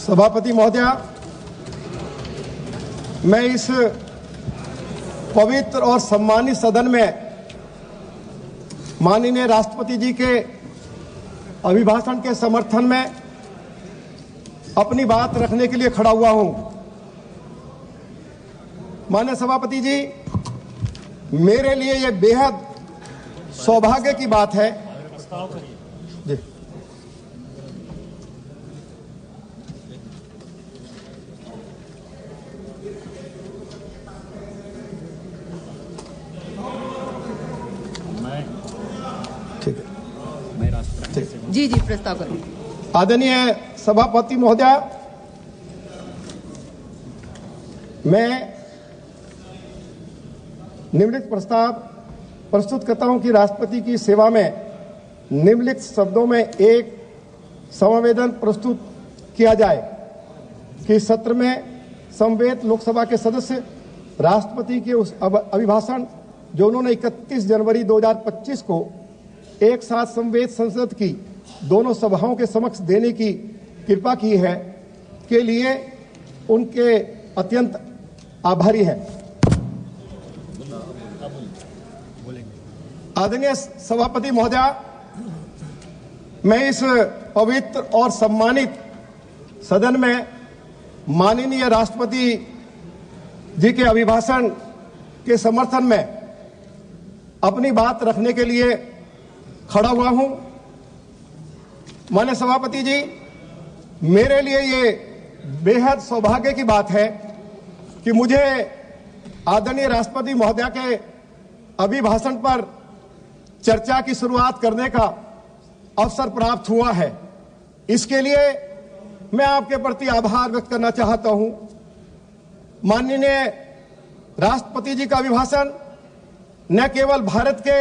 सभापति महोदया, मैं इस पवित्र और सम्मानित सदन में माननीय राष्ट्रपति जी के अभिभाषण के समर्थन में अपनी बात रखने के लिए खड़ा हुआ हूं। माननीय सभापति जी, मेरे लिए यह बेहद सौभाग्य की बात है जी। ठीक है, जी जी प्रस्ताव करूं। आदरणीय सभापति महोदया, मैं निम्नलिखित प्रस्ताव प्रस्तुत करता हूं कि राष्ट्रपति की सेवा में निम्नलिखित शब्दों में एक समवेदन प्रस्तुत किया जाए कि सत्र में समवेत लोकसभा के सदस्य राष्ट्रपति के उस अभिभाषण जो उन्होंने 31 जनवरी 2025 को एक साथ समवेत संसद की दोनों सभाओं के समक्ष देने की कृपा की है के लिए उनके अत्यंत आभारी है। आदरणीय सभापति महोदया, मैं इस पवित्र और सम्मानित सदन में माननीय राष्ट्रपति जी के अभिभाषण के समर्थन में अपनी बात रखने के लिए खड़ा हुआ हूं। माननीय सभापति जी, मेरे लिए ये बेहद सौभाग्य की बात है कि मुझे आदरणीय राष्ट्रपति महोदया के अभिभाषण पर चर्चा की शुरुआत करने का अवसर प्राप्त हुआ है। इसके लिए मैं आपके प्रति आभार व्यक्त करना चाहता हूं। माननीय राष्ट्रपति जी का अभिभाषण न केवल भारत के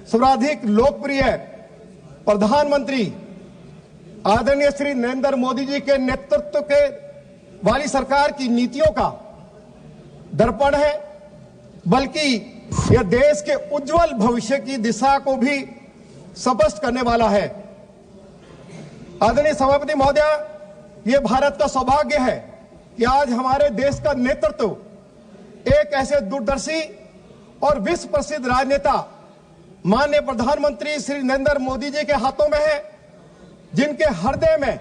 सर्वाधिक लोकप्रिय प्रधानमंत्री आदरणीय श्री नरेंद्र मोदी जी के नेतृत्व के वाली सरकार की नीतियों का दर्पण है, बल्कि यह देश के उज्जवल भविष्य की दिशा को भी स्पष्ट करने वाला है। आदरणीय सभापति महोदया, यह भारत का सौभाग्य है कि आज हमारे देश का नेतृत्व एक ऐसे दूरदर्शी और विश्व प्रसिद्ध राजनेता माननीय प्रधानमंत्री श्री नरेंद्र मोदी जी के हाथों में है, जिनके हृदय में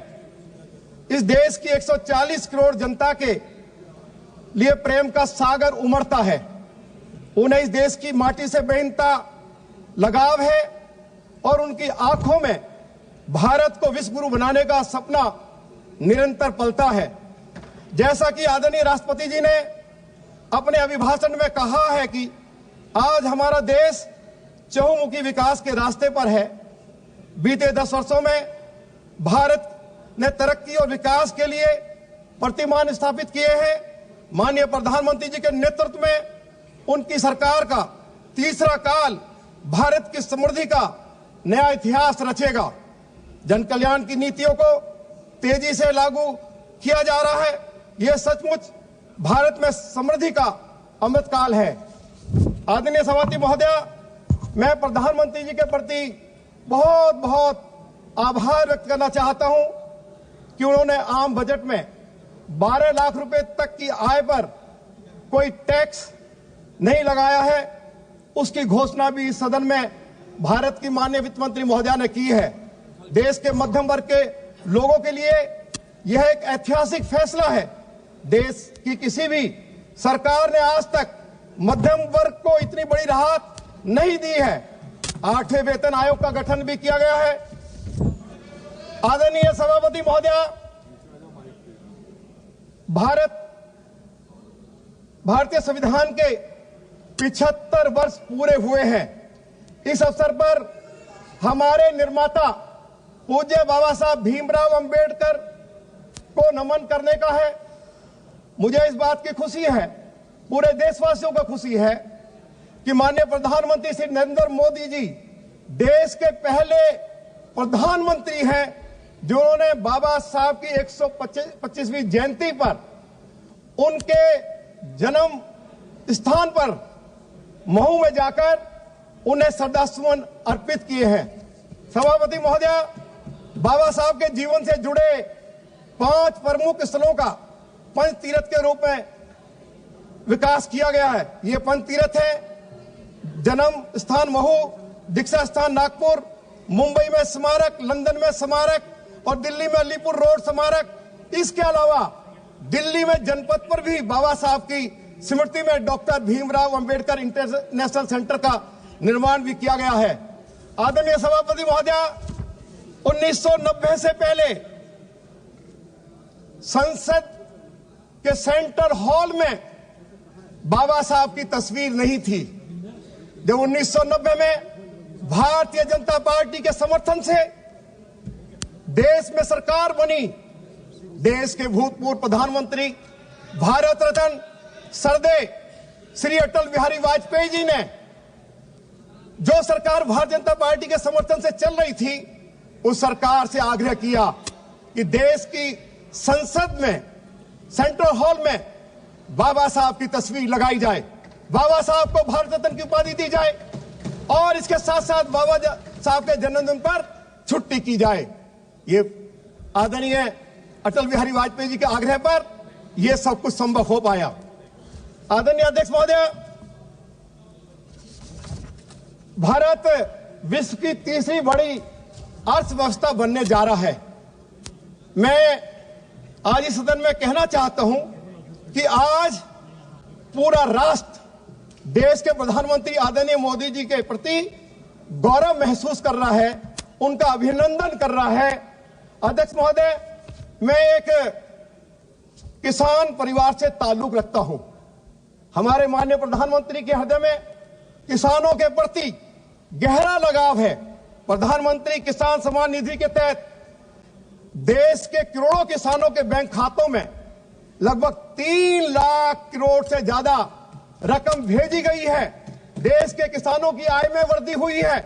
इस देश की 140 करोड़ जनता के लिए प्रेम का सागर उमड़ता है। उन्हें इस देश की माटी से बेइंतहा लगाव है और उनकी आंखों में भारत को विश्व गुरु बनाने का सपना निरंतर पलता है। जैसा कि आदरणीय राष्ट्रपति जी ने अपने अभिभाषण में कहा है कि आज हमारा देश चहुमुखी विकास के रास्ते पर है। बीते 10 वर्षों में भारत ने तरक्की और विकास के लिए प्रतिमान स्थापित किए हैं। माननीय प्रधानमंत्री जी के नेतृत्व में उनकी सरकार का तीसरा काल भारत की समृद्धि का नया इतिहास रचेगा। जन कल्याण की नीतियों को तेजी से लागू किया जा रहा है। यह सचमुच भारत में समृद्धि का अमृतकाल है। आदरणीय सभापति महोदया, मैं प्रधानमंत्री जी के प्रति बहुत बहुत आभार व्यक्त करना चाहता हूं कि उन्होंने आम बजट में 12 लाख रुपए तक की आय पर कोई टैक्स नहीं लगाया है। उसकी घोषणा भी इस सदन में भारत की माननीय वित्त मंत्री महोदया ने की है। देश के मध्यम वर्ग के लोगों के लिए यह एक ऐतिहासिक फैसला है। देश की किसी भी सरकार ने आज तक मध्यम वर्ग को इतनी बड़ी राहत नहीं दी है। 8वें वेतन आयोग का गठन भी किया गया है। आदरणीय सभापति महोदया, भारतीय संविधान के 75 वर्ष पूरे हुए हैं। इस अवसर पर हमारे निर्माता पूज्य बाबा साहब भीमराव अंबेडकर को नमन करने का है। मुझे इस बात की खुशी है, पूरे देशवासियों को खुशी है कि माननीय प्रधानमंत्री श्री नरेंद्र मोदी जी देश के पहले प्रधानमंत्री हैं जिन्होंने बाबा साहब की 125वीं जयंती पर उनके जन्म स्थान पर महू में जाकर उन्हें श्रद्धासुमन अर्पित किए हैं। सभापति महोदया, बाबा साहब के जीवन से जुड़े 5 प्रमुख स्थलों का पंच तीर्थ के रूप में विकास किया गया है। ये पंच तीर्थ है जन्म स्थान महू, दीक्षा स्थान नागपुर, मुंबई में स्मारक, लंदन में स्मारक और दिल्ली में अलीपुर रोड स्मारक। इसके अलावा दिल्ली में जनपद पर भी बाबा साहब की स्मृति में doctor Bhimrao Ambedkar international centre का निर्माण भी किया गया है। आदरणीय सभापति महोदय, 1990 से पहले संसद के सेंट्रल हॉल में बाबा साहब की तस्वीर नहीं थी। जब 1990 में भारतीय जनता पार्टी के समर्थन से देश में सरकार बनी, देश के भूतपूर्व प्रधानमंत्री भारत रत्न सरदेव श्री अटल बिहारी वाजपेयी जी ने, जो सरकार भारतीय जनता पार्टी के समर्थन से चल रही थी, उस सरकार से आग्रह किया कि देश की संसद में सेंट्रल हॉल में बाबा साहब की तस्वीर लगाई जाए, बाबा साहब को भारत रत्न की उपाधि दी जाए और इसके साथ साथ बाबा साहब के जन्मदिन पर छुट्टी की जाए। ये आदरणीय अटल बिहारी वाजपेयी जी के आग्रह पर यह सब कुछ संभव हो पाया। आदरणीय अध्यक्ष महोदय, भारत विश्व की तीसरी बड़ी अर्थव्यवस्था बनने जा रहा है। मैं आज इस सदन में कहना चाहता हूं कि आज पूरा राष्ट्र देश के प्रधानमंत्री आदरणीय मोदी जी के प्रति गौरव महसूस कर रहा है, उनका अभिनंदन कर रहा है। अध्यक्ष महोदय, मैं एक किसान परिवार से ताल्लुक रखता हूं। हमारे माननीय प्रधानमंत्री के हृदय में किसानों के प्रति गहरा लगाव है। प्रधानमंत्री किसान सम्मान निधि के तहत देश के करोड़ों किसानों के बैंक खातों में लगभग 3 लाख करोड़ से ज्यादा रकम भेजी गई है। देश के किसानों की आय में वृद्धि हुई है।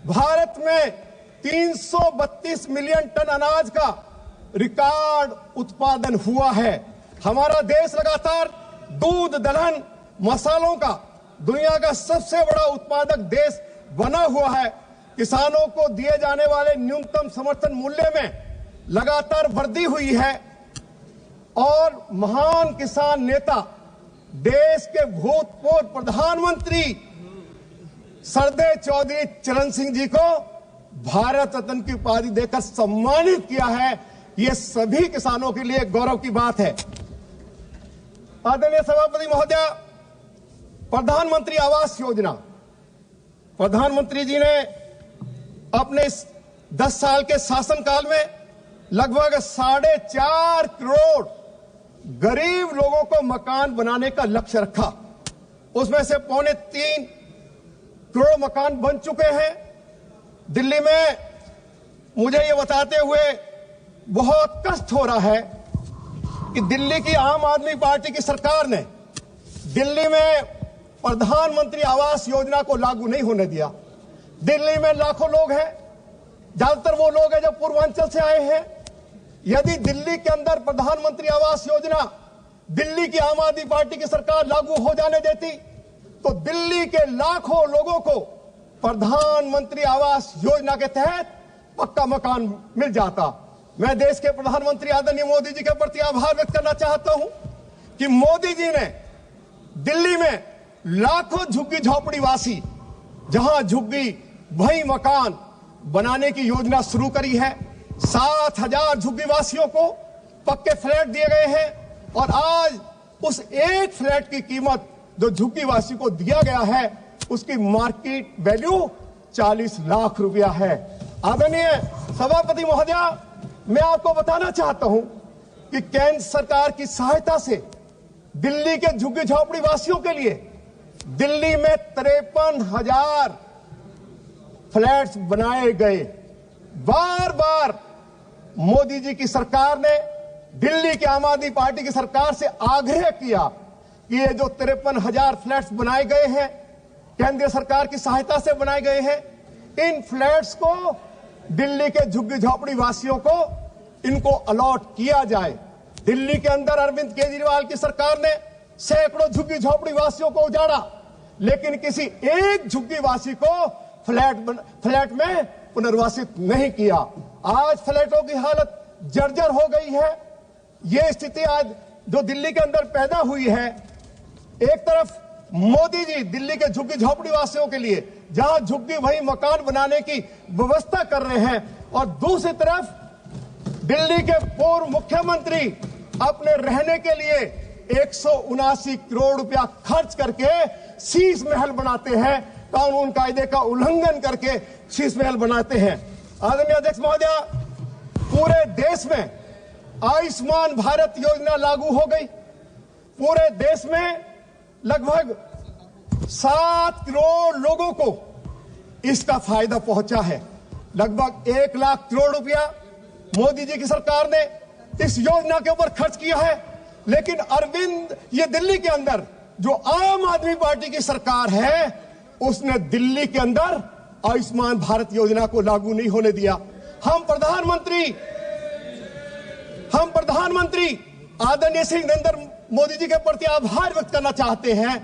भारत में 332 मिलियन टन अनाज का रिकॉर्ड उत्पादन हुआ है। हमारा देश लगातार दूध, दलहन, मसालों का दुनिया का सबसे बड़ा उत्पादक देश बना हुआ है। किसानों को दिए जाने वाले न्यूनतम समर्थन मूल्य में लगातार वृद्धि हुई है और महान किसान नेता देश के भूतपूर्व प्रधानमंत्री सरदेव चौधरी चरण सिंह जी को भारत रत्न की उपाधि देकर सम्मानित किया है। यह सभी किसानों के लिए गौरव की बात है। आदरणीय सभापति महोदय, प्रधानमंत्री आवास योजना, प्रधानमंत्री जी ने अपने 10 साल के शासनकाल में लगभग 4.5 करोड़ गरीब लोगों को मकान बनाने का लक्ष्य रखा। उसमें से 2.25 करोड़ मकान बन चुके हैं। दिल्ली में मुझे ये बताते हुए बहुत कष्ट हो रहा है कि दिल्ली की आम आदमी पार्टी की सरकार ने दिल्ली में प्रधानमंत्री आवास योजना को लागू नहीं होने दिया। दिल्ली में लाखों लोग हैं, ज्यादातर वो लोग हैं जो पूर्वांचल से आए हैं। यदि दिल्ली के अंदर प्रधानमंत्री आवास योजना दिल्ली की आम आदमी पार्टी की सरकार लागू हो जाने देती तो दिल्ली के लाखों लोगों को प्रधानमंत्री आवास योजना के तहत पक्का मकान मिल जाता। मैं देश के प्रधानमंत्री आदरणीय मोदी जी के प्रति आभार व्यक्त करना चाहता हूं कि मोदी जी ने दिल्ली में लाखों झुग्गी झोपड़ी वासी, जहां झुग्गी वही मकान बनाने की योजना शुरू करी है। 7,000 झुग्गी वासियों को पक्के फ्लैट दिए गए हैं और आज उस एक फ्लैट की कीमत जो झुग्गी वासी को दिया गया है उसकी मार्केट वैल्यू 40 लाख रुपया है। आदरणीय सभापति महोदय, मैं आपको बताना चाहता हूं कि केंद्र सरकार की सहायता से दिल्ली के झुग्गी झोपड़ी वासियों के लिए दिल्ली में 53,000 फ्लैट्स बनाए गए। बार बार मोदी जी की सरकार ने दिल्ली की आम आदमी पार्टी की सरकार से आग्रह किया कि ये जो 53,000 फ्लैट्स बनाए गए हैं, केंद्रीय सरकार की सहायता से बनाए गए हैं, इन फ्लैट्स को दिल्ली के झुग्गी झोपड़ी वासियों को इनको अलॉट किया जाए। दिल्ली के अंदर अरविंद केजरीवाल की सरकार ने सैकड़ों झुग्गी झोपड़ी वासियों को उजाड़ा, लेकिन किसी एक झुग्गी वासी को फ्लैट में पुनर्वासित नहीं किया। आज फ्लैटों की हालत जर्जर हो गई है। ये स्थिति आज जो दिल्ली के अंदर पैदा हुई है, एक तरफ मोदी जी दिल्ली के झुग्गी झोपड़ी वासियों के लिए जहां झुग्गी वहीं मकान बनाने की व्यवस्था कर रहे हैं, और दूसरी तरफ दिल्ली के पूर्व मुख्यमंत्री अपने रहने के लिए 179 करोड़ रुपया खर्च करके शीश महल बनाते हैं, कानून कायदे का उल्लंघन करके शीश महल बनाते हैं। आदरणीय अध्यक्ष महोदय, पूरे देश में आयुष्मान भारत योजना लागू हो गई। पूरे देश में लगभग 7 करोड़ लोगों को इसका फायदा पहुंचा है। लगभग 1 लाख करोड़ रुपया मोदी जी की सरकार ने इस योजना के ऊपर खर्च किया है। लेकिन अरविंद, ये दिल्ली के अंदर जो आम आदमी पार्टी की सरकार है, उसने दिल्ली के अंदर आयुष्मान भारत योजना को लागू नहीं होने दिया। हम प्रधानमंत्री आदरणीय श्री नरेंद्र मोदी जी के प्रति आभार व्यक्त करना चाहते हैं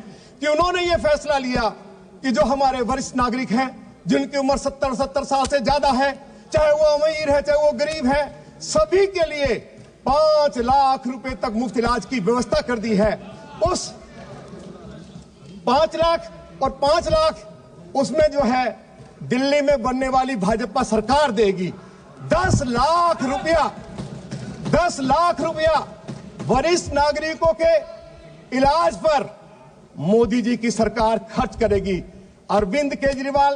कि उन्होंने ये फैसला लिया कि जो हमारे वरिष्ठ नागरिक हैं, जिनकी उम्र 70 साल से ज्यादा है, चाहे वो अमीर है चाहे वो गरीब है, सभी के लिए 5 लाख रुपए तक मुफ्त इलाज की व्यवस्था कर दी है। उस 5 लाख और 5 लाख उसमें जो है दिल्ली में बनने वाली भाजपा सरकार देगी। 10 लाख रुपया वरिष्ठ नागरिकों के इलाज पर मोदी जी की सरकार खर्च करेगी। अरविंद केजरीवाल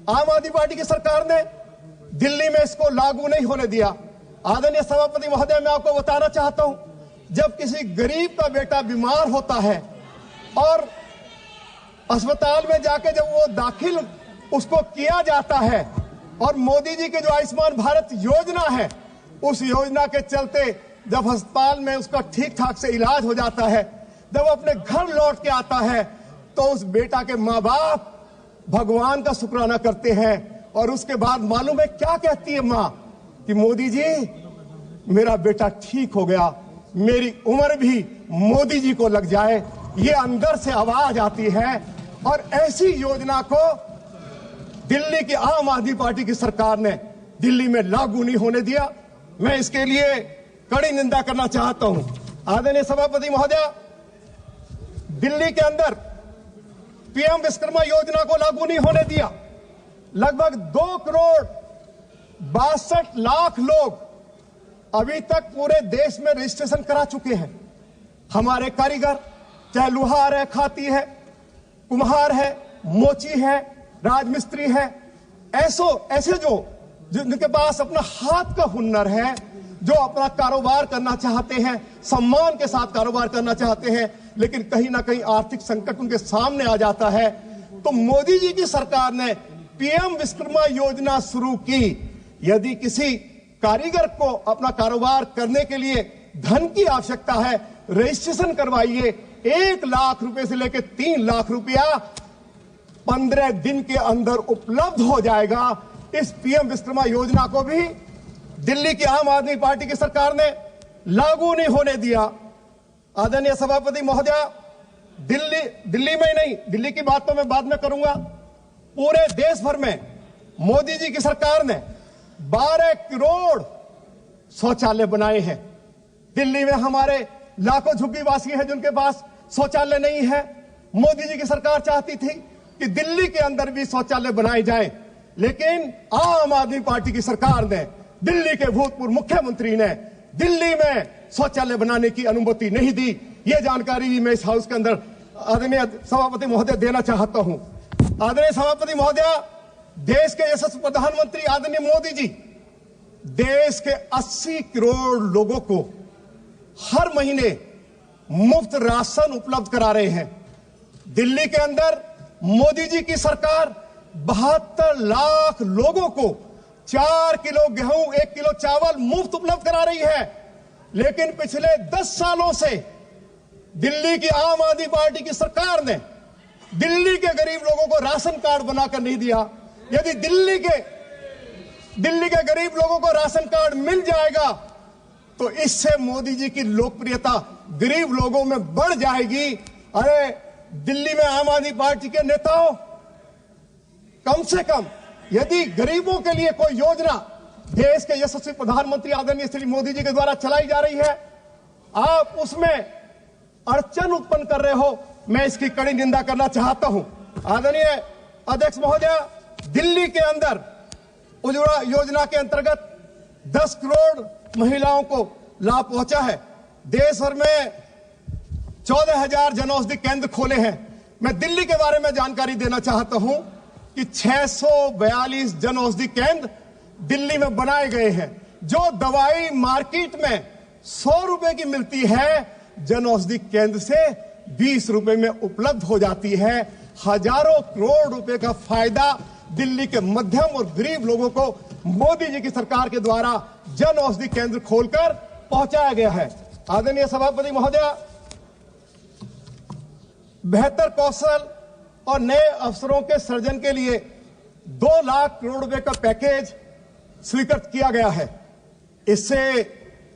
आम आदमी पार्टी की सरकार ने दिल्ली में इसको लागू नहीं होने दिया। आदरणीय सभापति महोदय, मैं आपको बताना चाहता हूं, जब किसी गरीब का बेटा बीमार होता है और अस्पताल में जाके जब वो दाखिल उसको किया जाता है, और मोदी जी की जो आयुष्मान भारत योजना है, उस योजना के चलते जब अस्पताल में उसका ठीक ठाक से इलाज हो जाता है, जब अपने घर लौट के आता है, तो उस बेटा के माँ बाप भगवान का शुक्राना करते हैं। और उसके बाद मालूम है क्या कहती है माँ, कि मोदी जी मेरा बेटा ठीक हो गया, मेरी उम्र भी मोदी जी को लग जाए, ये अंदर से आवाज आती है। और ऐसी योजना को दिल्ली की आम आदमी पार्टी की सरकार ने दिल्ली में लागू नहीं होने दिया। मैं इसके लिए कड़ी निंदा करना चाहता हूं। आदरणीय सभापति महोदय, दिल्ली के अंदर पीएम विश्वकर्मा योजना को लागू नहीं होने दिया। लगभग 2 करोड़ 62 लाख लोग अभी तक पूरे देश में रजिस्ट्रेशन करा चुके हैं। हमारे कारीगर, चाहे लुहार है, खाती है, कुम्हार है, मोची है, राजमिस्त्री है, ऐसे जो जिनके पास अपना हाथ का हुनर है, जो अपना कारोबार करना चाहते हैं, सम्मान के साथ कारोबार करना चाहते हैं, लेकिन कहीं ना कहीं आर्थिक संकट उनके सामने आ जाता है, तो मोदी जी की सरकार ने पीएम विश्वकर्मा योजना शुरू की। यदि किसी कारीगर को अपना कारोबार करने के लिए धन की आवश्यकता है, रजिस्ट्रेशन करवाइए। 1 लाख रुपए से लेकर 3 लाख रुपया 15 दिन के अंदर उपलब्ध हो जाएगा। इस पीएम विश्वकर्मा योजना को भी दिल्ली की आम आदमी पार्टी की सरकार ने लागू नहीं होने दिया। आदरणीय सभापति महोदय, दिल्ली में ही नहीं, दिल्ली की बात तो मैं बाद में करूंगा, पूरे देश भर में मोदी जी की सरकार ने 12 करोड़ शौचालय बनाए हैं। दिल्ली में हमारे लाखों झुग्गीवासी हैं जिनके पास शौचालय नहीं है। मोदी जी की सरकार चाहती थी कि दिल्ली के अंदर भी शौचालय बनाए जाएं, लेकिन आम आदमी पार्टी की सरकार ने, दिल्ली के भूतपूर्व मुख्यमंत्री ने दिल्ली में शौचालय बनाने की अनुमति नहीं दी। यह जानकारी भी मैं इस हाउस के अंदर आदरणीय सभापति महोदय देना चाहता हूं। आदरणीय सभापति महोदय, देश के यशस्वी प्रधानमंत्री आदरणीय मोदी जी देश के 80 करोड़ लोगों को हर महीने मुफ्त राशन उपलब्ध करा रहे हैं। दिल्ली के अंदर मोदी जी की सरकार 72 लाख लोगों को 4 किलो गेहूं, 1 किलो चावल मुफ्त उपलब्ध करा रही है। लेकिन पिछले 10 सालों से दिल्ली की आम आदमी पार्टी की सरकार ने दिल्ली के गरीब लोगों को राशन कार्ड बनाकर नहीं दिया। यदि दिल्ली के गरीब लोगों को राशन कार्ड मिल जाएगा तो इससे मोदी जी की लोकप्रियता गरीब लोगों में बढ़ जाएगी। अरे दिल्ली में आम आदमी पार्टी के नेताओं, कम से कम यदि गरीबों के लिए कोई योजना देश के यशस्वी प्रधानमंत्री आदरणीय श्री मोदी जी के द्वारा चलाई जा रही है, आप उसमें अड़चन उत्पन्न कर रहे हो, मैं इसकी कड़ी निंदा करना चाहता हूं। आदरणीय अध्यक्ष महोदय, दिल्ली के अंदर उज्ज्वला योजना के अंतर्गत 10 करोड़ महिलाओं को लाभ पहुंचा है। देश भर में 14,000 जन औषधि केंद्र खोले हैं। मैं दिल्ली के बारे में जानकारी देना चाहता हूं कि 642 जन औषधि केंद्र दिल्ली में बनाए गए हैं। जो दवाई मार्केट में 100 रुपए की मिलती है, जन औषधि केंद्र से 20 रुपए में उपलब्ध हो जाती है। हजारों करोड़ रुपए का फायदा दिल्ली के मध्यम और गरीब लोगों को मोदी जी की सरकार के द्वारा जन औषधि केंद्र खोलकर पहुंचाया गया है। आदरणीय सभापति महोदय, बेहतर कौशल और नए अवसरों के सृजन के लिए 2 लाख करोड़ रुपए का पैकेज स्वीकृत किया गया है। इससे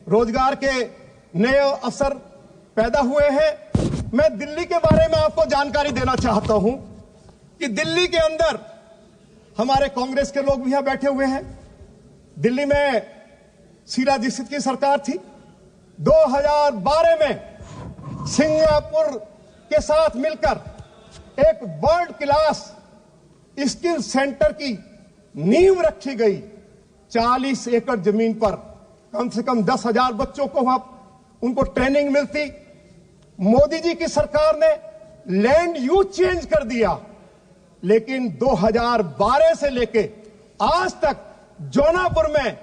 रोजगार के नए अवसर पैदा हुए हैं। मैं दिल्ली के बारे में आपको जानकारी देना चाहता हूं कि दिल्ली के अंदर हमारे कांग्रेस के लोग भी यहां बैठे हुए हैं। दिल्ली में शीला दीक्षित की सरकार थी। 2012 में सिंगापुर के साथ मिलकर एक वर्ल्ड क्लास स्किल सेंटर की नींव रखी गई। 40 एकड़ जमीन पर कम से कम 10,000 बच्चों को वहां उनको ट्रेनिंग मिलती। मोदी जी की सरकार ने लैंड यूज चेंज कर दिया, लेकिन 2012 से लेके आज तक जौनापुर में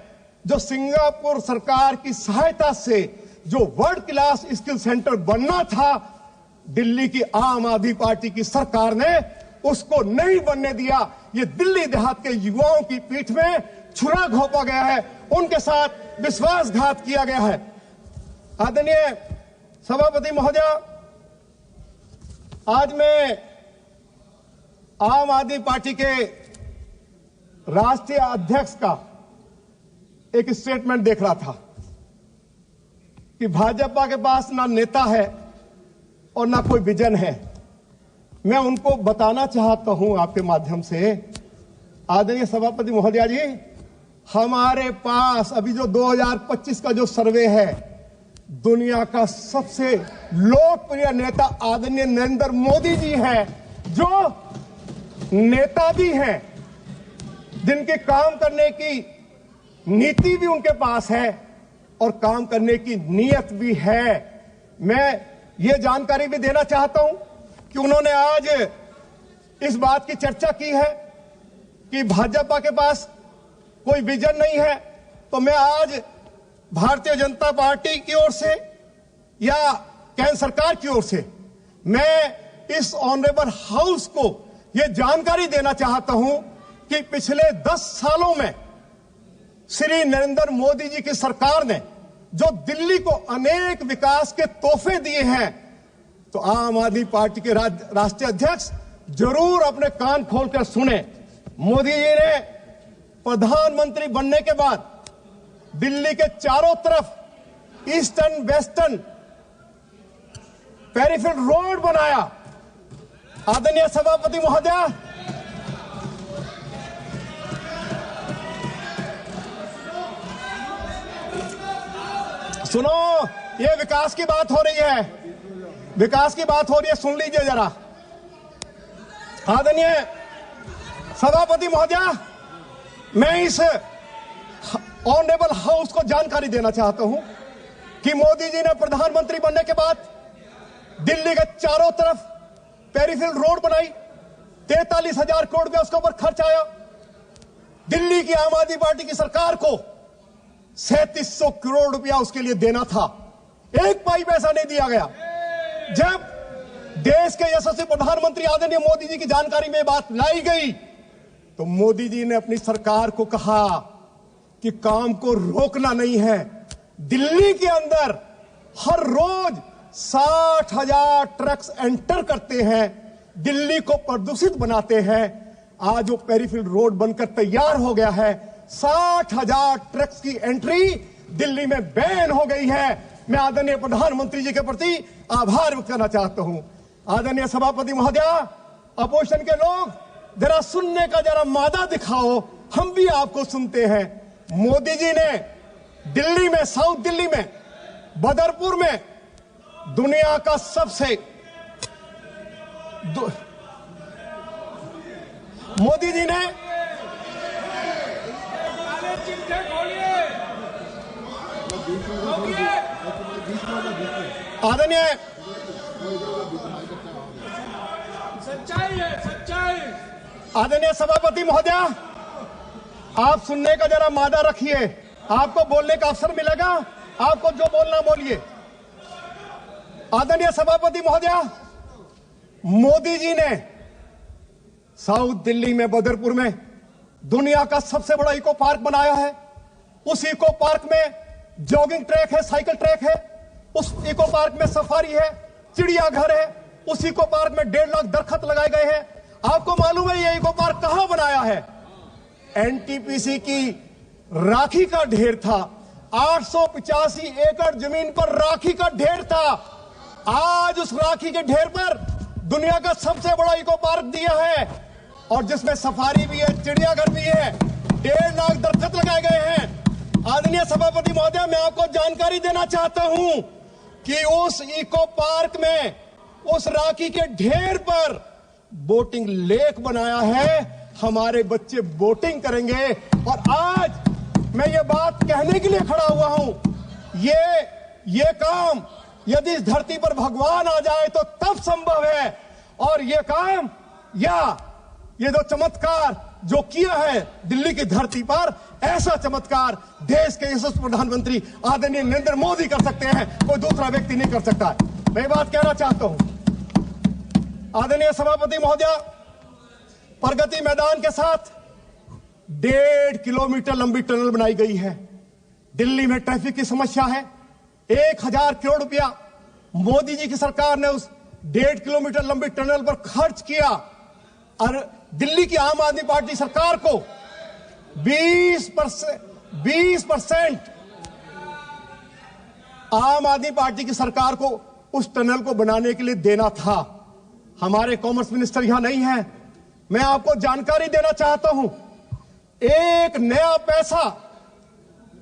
जो सिंगापुर सरकार की सहायता से जो वर्ल्ड क्लास स्किल सेंटर बनना था, दिल्ली की आम आदमी पार्टी की सरकार ने उसको नहीं बनने दिया। ये दिल्ली देहात के युवाओं की पीठ में छुरा घोंपा गया है, उनके साथ विश्वासघात किया गया है। आदरणीय सभापति महोदय, आज मैं आम आदमी पार्टी के राष्ट्रीय अध्यक्ष का एक स्टेटमेंट देख रहा था कि भाजपा के पास ना नेता है और ना कोई विजन है। मैं उनको बताना चाहता हूं आपके माध्यम से, आदरणीय सभापति महोदय जी, हमारे पास अभी जो 2025 का जो सर्वे है, दुनिया का सबसे लोकप्रिय नेता आदरणीय नरेंद्र मोदी जी हैं, जो नेता भी हैं, जिनके काम करने की नीति भी उनके पास है और काम करने की नीयत भी है। मैं ये जानकारी भी देना चाहता हूं कि उन्होंने आज इस बात की चर्चा की है कि भाजपा के पास कोई विजन नहीं है। तो मैं आज भारतीय जनता पार्टी की ओर से या केंद्र सरकार की ओर से मैं इस ऑनरेबल हाउस को यह जानकारी देना चाहता हूं कि पिछले 10 सालों में श्री नरेंद्र मोदी जी की सरकार ने जो दिल्ली को अनेक विकास के तोहफे दिए हैं, तो आम आदमी पार्टी के राष्ट्रीय अध्यक्ष जरूर अपने कान खोलकर सुने। मोदी जी ने प्रधानमंत्री बनने के बाद दिल्ली के चारों तरफ ईस्टर्न वेस्टर्न पेरिफेरल रोड बनाया। आदरणीय सभापति महोदय, सुनो, ये विकास की बात हो रही है, विकास की बात हो रही है, सुन लीजिए जरा। आदरणीय सभापति महोदय, मैं इस ऑनरेबल हाउस को जानकारी देना चाहता हूं कि मोदी जी ने प्रधानमंत्री बनने के बाद दिल्ली के चारों तरफ पेरिफेरल रोड बनाई। 43,000 करोड़ रुपया उसके ऊपर खर्च आया। दिल्ली की आम आदमी पार्टी की सरकार को 3700 करोड़ रुपया उसके लिए देना था, एक पाई पैसा नहीं दिया गया। जब देश के यशस्वी प्रधानमंत्री आदरणीय मोदी जी की जानकारी में बात लाई गई, तो मोदी जी ने अपनी सरकार को कहा कि काम को रोकना नहीं है। दिल्ली के अंदर हर रोज 60,000 ट्रक्स एंटर करते हैं, दिल्ली को प्रदूषित बनाते हैं। आज वो पेरिफेरल रोड बनकर तैयार हो गया है। 60,000 ट्रक्स की एंट्री दिल्ली में बैन हो गई है। मैं आदरणीय प्रधानमंत्री जी के प्रति आभार व्यक्त करना चाहता हूं। आदरणीय सभापति महोदय, अपोजिशन के लोग जरा सुनने का जरा मादा दिखाओ, हम भी आपको सुनते हैं। मोदी जी ने दिल्ली में, साउथ दिल्ली में, बदरपुर में दुनिया का मोदी जी ने आदरणीय आदरणीय सभापति महोदया, आप सुनने का जरा मादा रखिए। आपको बोलने का अवसर मिलेगा, आपको जो बोलना बोलिए। आदरणीय सभापति महोदया, मोदी जी ने साउथ दिल्ली में, बदरपुर में दुनिया का सबसे बड़ा इको पार्क बनाया है। उस इको पार्क में जॉगिंग ट्रैक है, साइकिल ट्रैक है, उस इको पार्क में सफारी है, चिड़ियाघर है, उस इको पार्क में 1.5 लाख दरख्त लगाए गए हैं। आपको मालूम है ये इको पार्क कहां बनाया है? एनटीपीसी की राखी का ढेर था। 885 एकड़ जमीन पर राखी का ढेर था। आज उस राखी के ढेर पर दुनिया का सबसे बड़ा इको पार्क दिया है, और जिसमें सफारी भी है, चिड़ियाघर भी है, 1.5 लाख दरख्त लगाए गए हैं। आदरणीय सभापति महोदय, मैं आपको जानकारी देना चाहता हूं कि उस इको पार्क में, उस राखी के ढेर पर बोटिंग लेक बनाया है। हमारे बच्चे बोटिंग करेंगे। और आज मैं ये बात कहने के लिए खड़ा हुआ हूं, ये काम यदि इस धरती पर भगवान आ जाए तो तब संभव है। और ये काम या ये जो चमत्कार जो किया है दिल्ली की धरती पर, ऐसा चमत्कार देश के यशस्वी प्रधानमंत्री आदरणीय नरेंद्र मोदी कर सकते हैं, कोई दूसरा व्यक्ति नहीं कर सकता है। मैं बात कहना चाहता हूं आदरणीय सभापति महोदया, प्रगति मैदान के साथ 1.5 किलोमीटर लंबी टनल बनाई गई है। दिल्ली में ट्रैफिक की समस्या है। 1000 करोड़ रुपया मोदी जी की सरकार ने उस 1.5 किलोमीटर लंबी टनल पर खर्च किया। और दिल्ली की आम आदमी पार्टी सरकार को 20% आम आदमी पार्टी की सरकार को उस टनल को बनाने के लिए देना था। हमारे कॉमर्स मिनिस्टर यहां नहीं है। मैं आपको जानकारी देना चाहता हूं, एक नया पैसा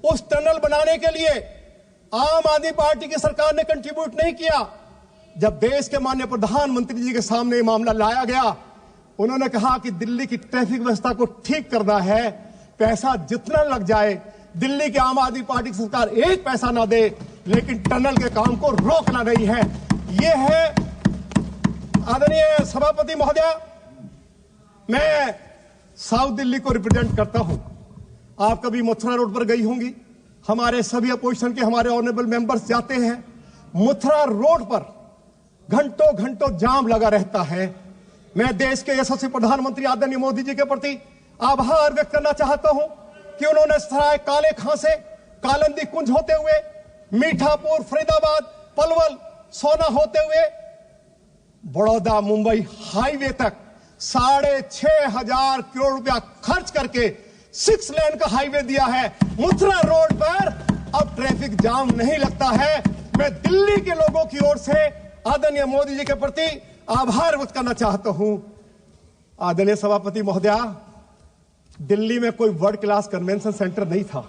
उस टनल बनाने के लिए आम आदमी पार्टी की सरकार ने कंट्रीब्यूट नहीं किया। जब देश के माननीय प्रधानमंत्री जी के सामने मामला लाया गया, उन्होंने कहा कि दिल्ली की ट्रैफिक व्यवस्था को ठीक करना है, पैसा जितना लग जाए, दिल्ली की आम आदमी पार्टी की सरकार एक पैसा ना दे, लेकिन टनल के काम को रोकना नहीं है। यह है आदरणीय सभापति महोदया, मैं साउथ दिल्ली को रिप्रेजेंट करता हूं। आप कभी मथुरा रोड पर गई होंगी, हमारे सभी अपोजिशन के हमारे ऑनरेबल मेंबर्स जाते हैं। मथुरा रोड पर घंटों घंटों जाम लगा रहता है। मैं देश के यशस्वी प्रधानमंत्री आदरणीय मोदी जी के प्रति आभार व्यक्त करना चाहता हूं कि उन्होंने सराय काले खां से कालिंदी कुंज होते हुए, मीठापुर, फरीदाबाद, पलवल, सोना होते हुए बड़ौदा मुंबई हाईवे तक 6,500 करोड़ रुपया खर्च करके 6 लेन का हाईवे दिया है। मथुरा रोड पर अब ट्रैफिक जाम नहीं लगता है। मैं दिल्ली के लोगों की ओर से आदरणीय मोदी जी के प्रति आभार व्यक्त करना चाहता हूं। आदरणीय सभापति महोदया, दिल्ली में कोई वर्ल्ड क्लास कन्वेंशन सेंटर नहीं था।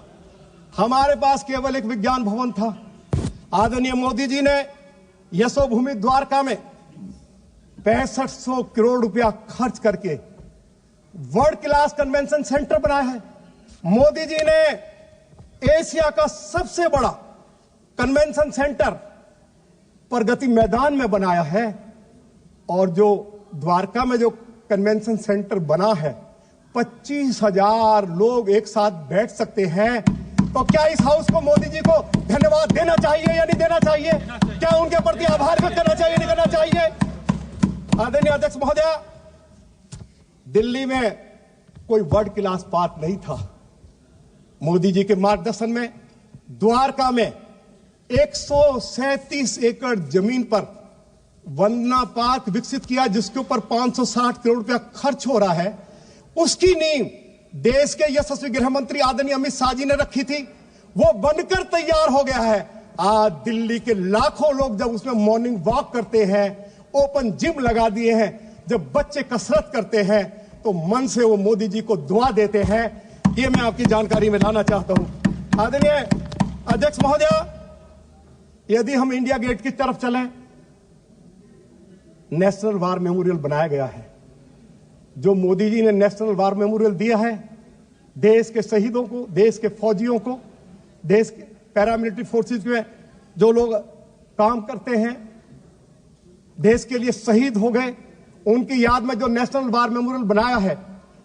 हमारे पास केवल एक विज्ञान भवन था। आदरणीय मोदी जी ने यशोभूमि द्वारका में 6500 करोड़ रुपया खर्च करके वर्ल्ड क्लास कन्वेंशन सेंटर बनाया है। मोदी जी ने एशिया का सबसे बड़ा कन्वेंशन सेंटर प्रगति मैदान में बनाया है। और जो द्वारका में जो कन्वेंशन सेंटर बना है, 25,000 लोग एक साथ बैठ सकते हैं। तो क्या इस हाउस को मोदी जी को धन्यवाद देना चाहिए या नहीं देना चाहिए? क्या उनके प्रति आभार व्यक्त करना चाहिए, नहीं करना चाहिए? आदरणीय अध्यक्ष महोदया, दिल्ली में कोई वर्ल्ड क्लास पार्क नहीं था। मोदी जी के मार्गदर्शन में द्वारका में 137 एकड़ जमीन पर वंदना पार्क विकसित किया, जिसके ऊपर 560 करोड़ रुपया खर्च हो रहा है। उसकी नींव देश के यशस्वी गृह मंत्री आदरणीय अमित शाह जी ने रखी थी। वो बनकर तैयार हो गया है। आज दिल्ली के लाखों लोग जब उसमें मॉर्निंग वॉक करते हैं, ओपन जिम लगा दिए हैं, जब बच्चे कसरत करते हैं तो मन से वो मोदी जी को दुआ देते हैं। ये मैं आपकी जानकारी में लाना चाहता हूं। आदरणीय अध्यक्ष महोदय, यदि हम इंडिया गेट की तरफ चलें, नेशनल वार मेमोरियल बनाया गया है। जो मोदी जी ने नेशनल वार मेमोरियल दिया है, देश के शहीदों को, देश के फौजियों को, देश के पैरामिलिट्री फोर्सेज में जो लोग काम करते हैं, देश के लिए शहीद हो गए, उनकी याद में जो नेशनल वार मेमोरियल बनाया है,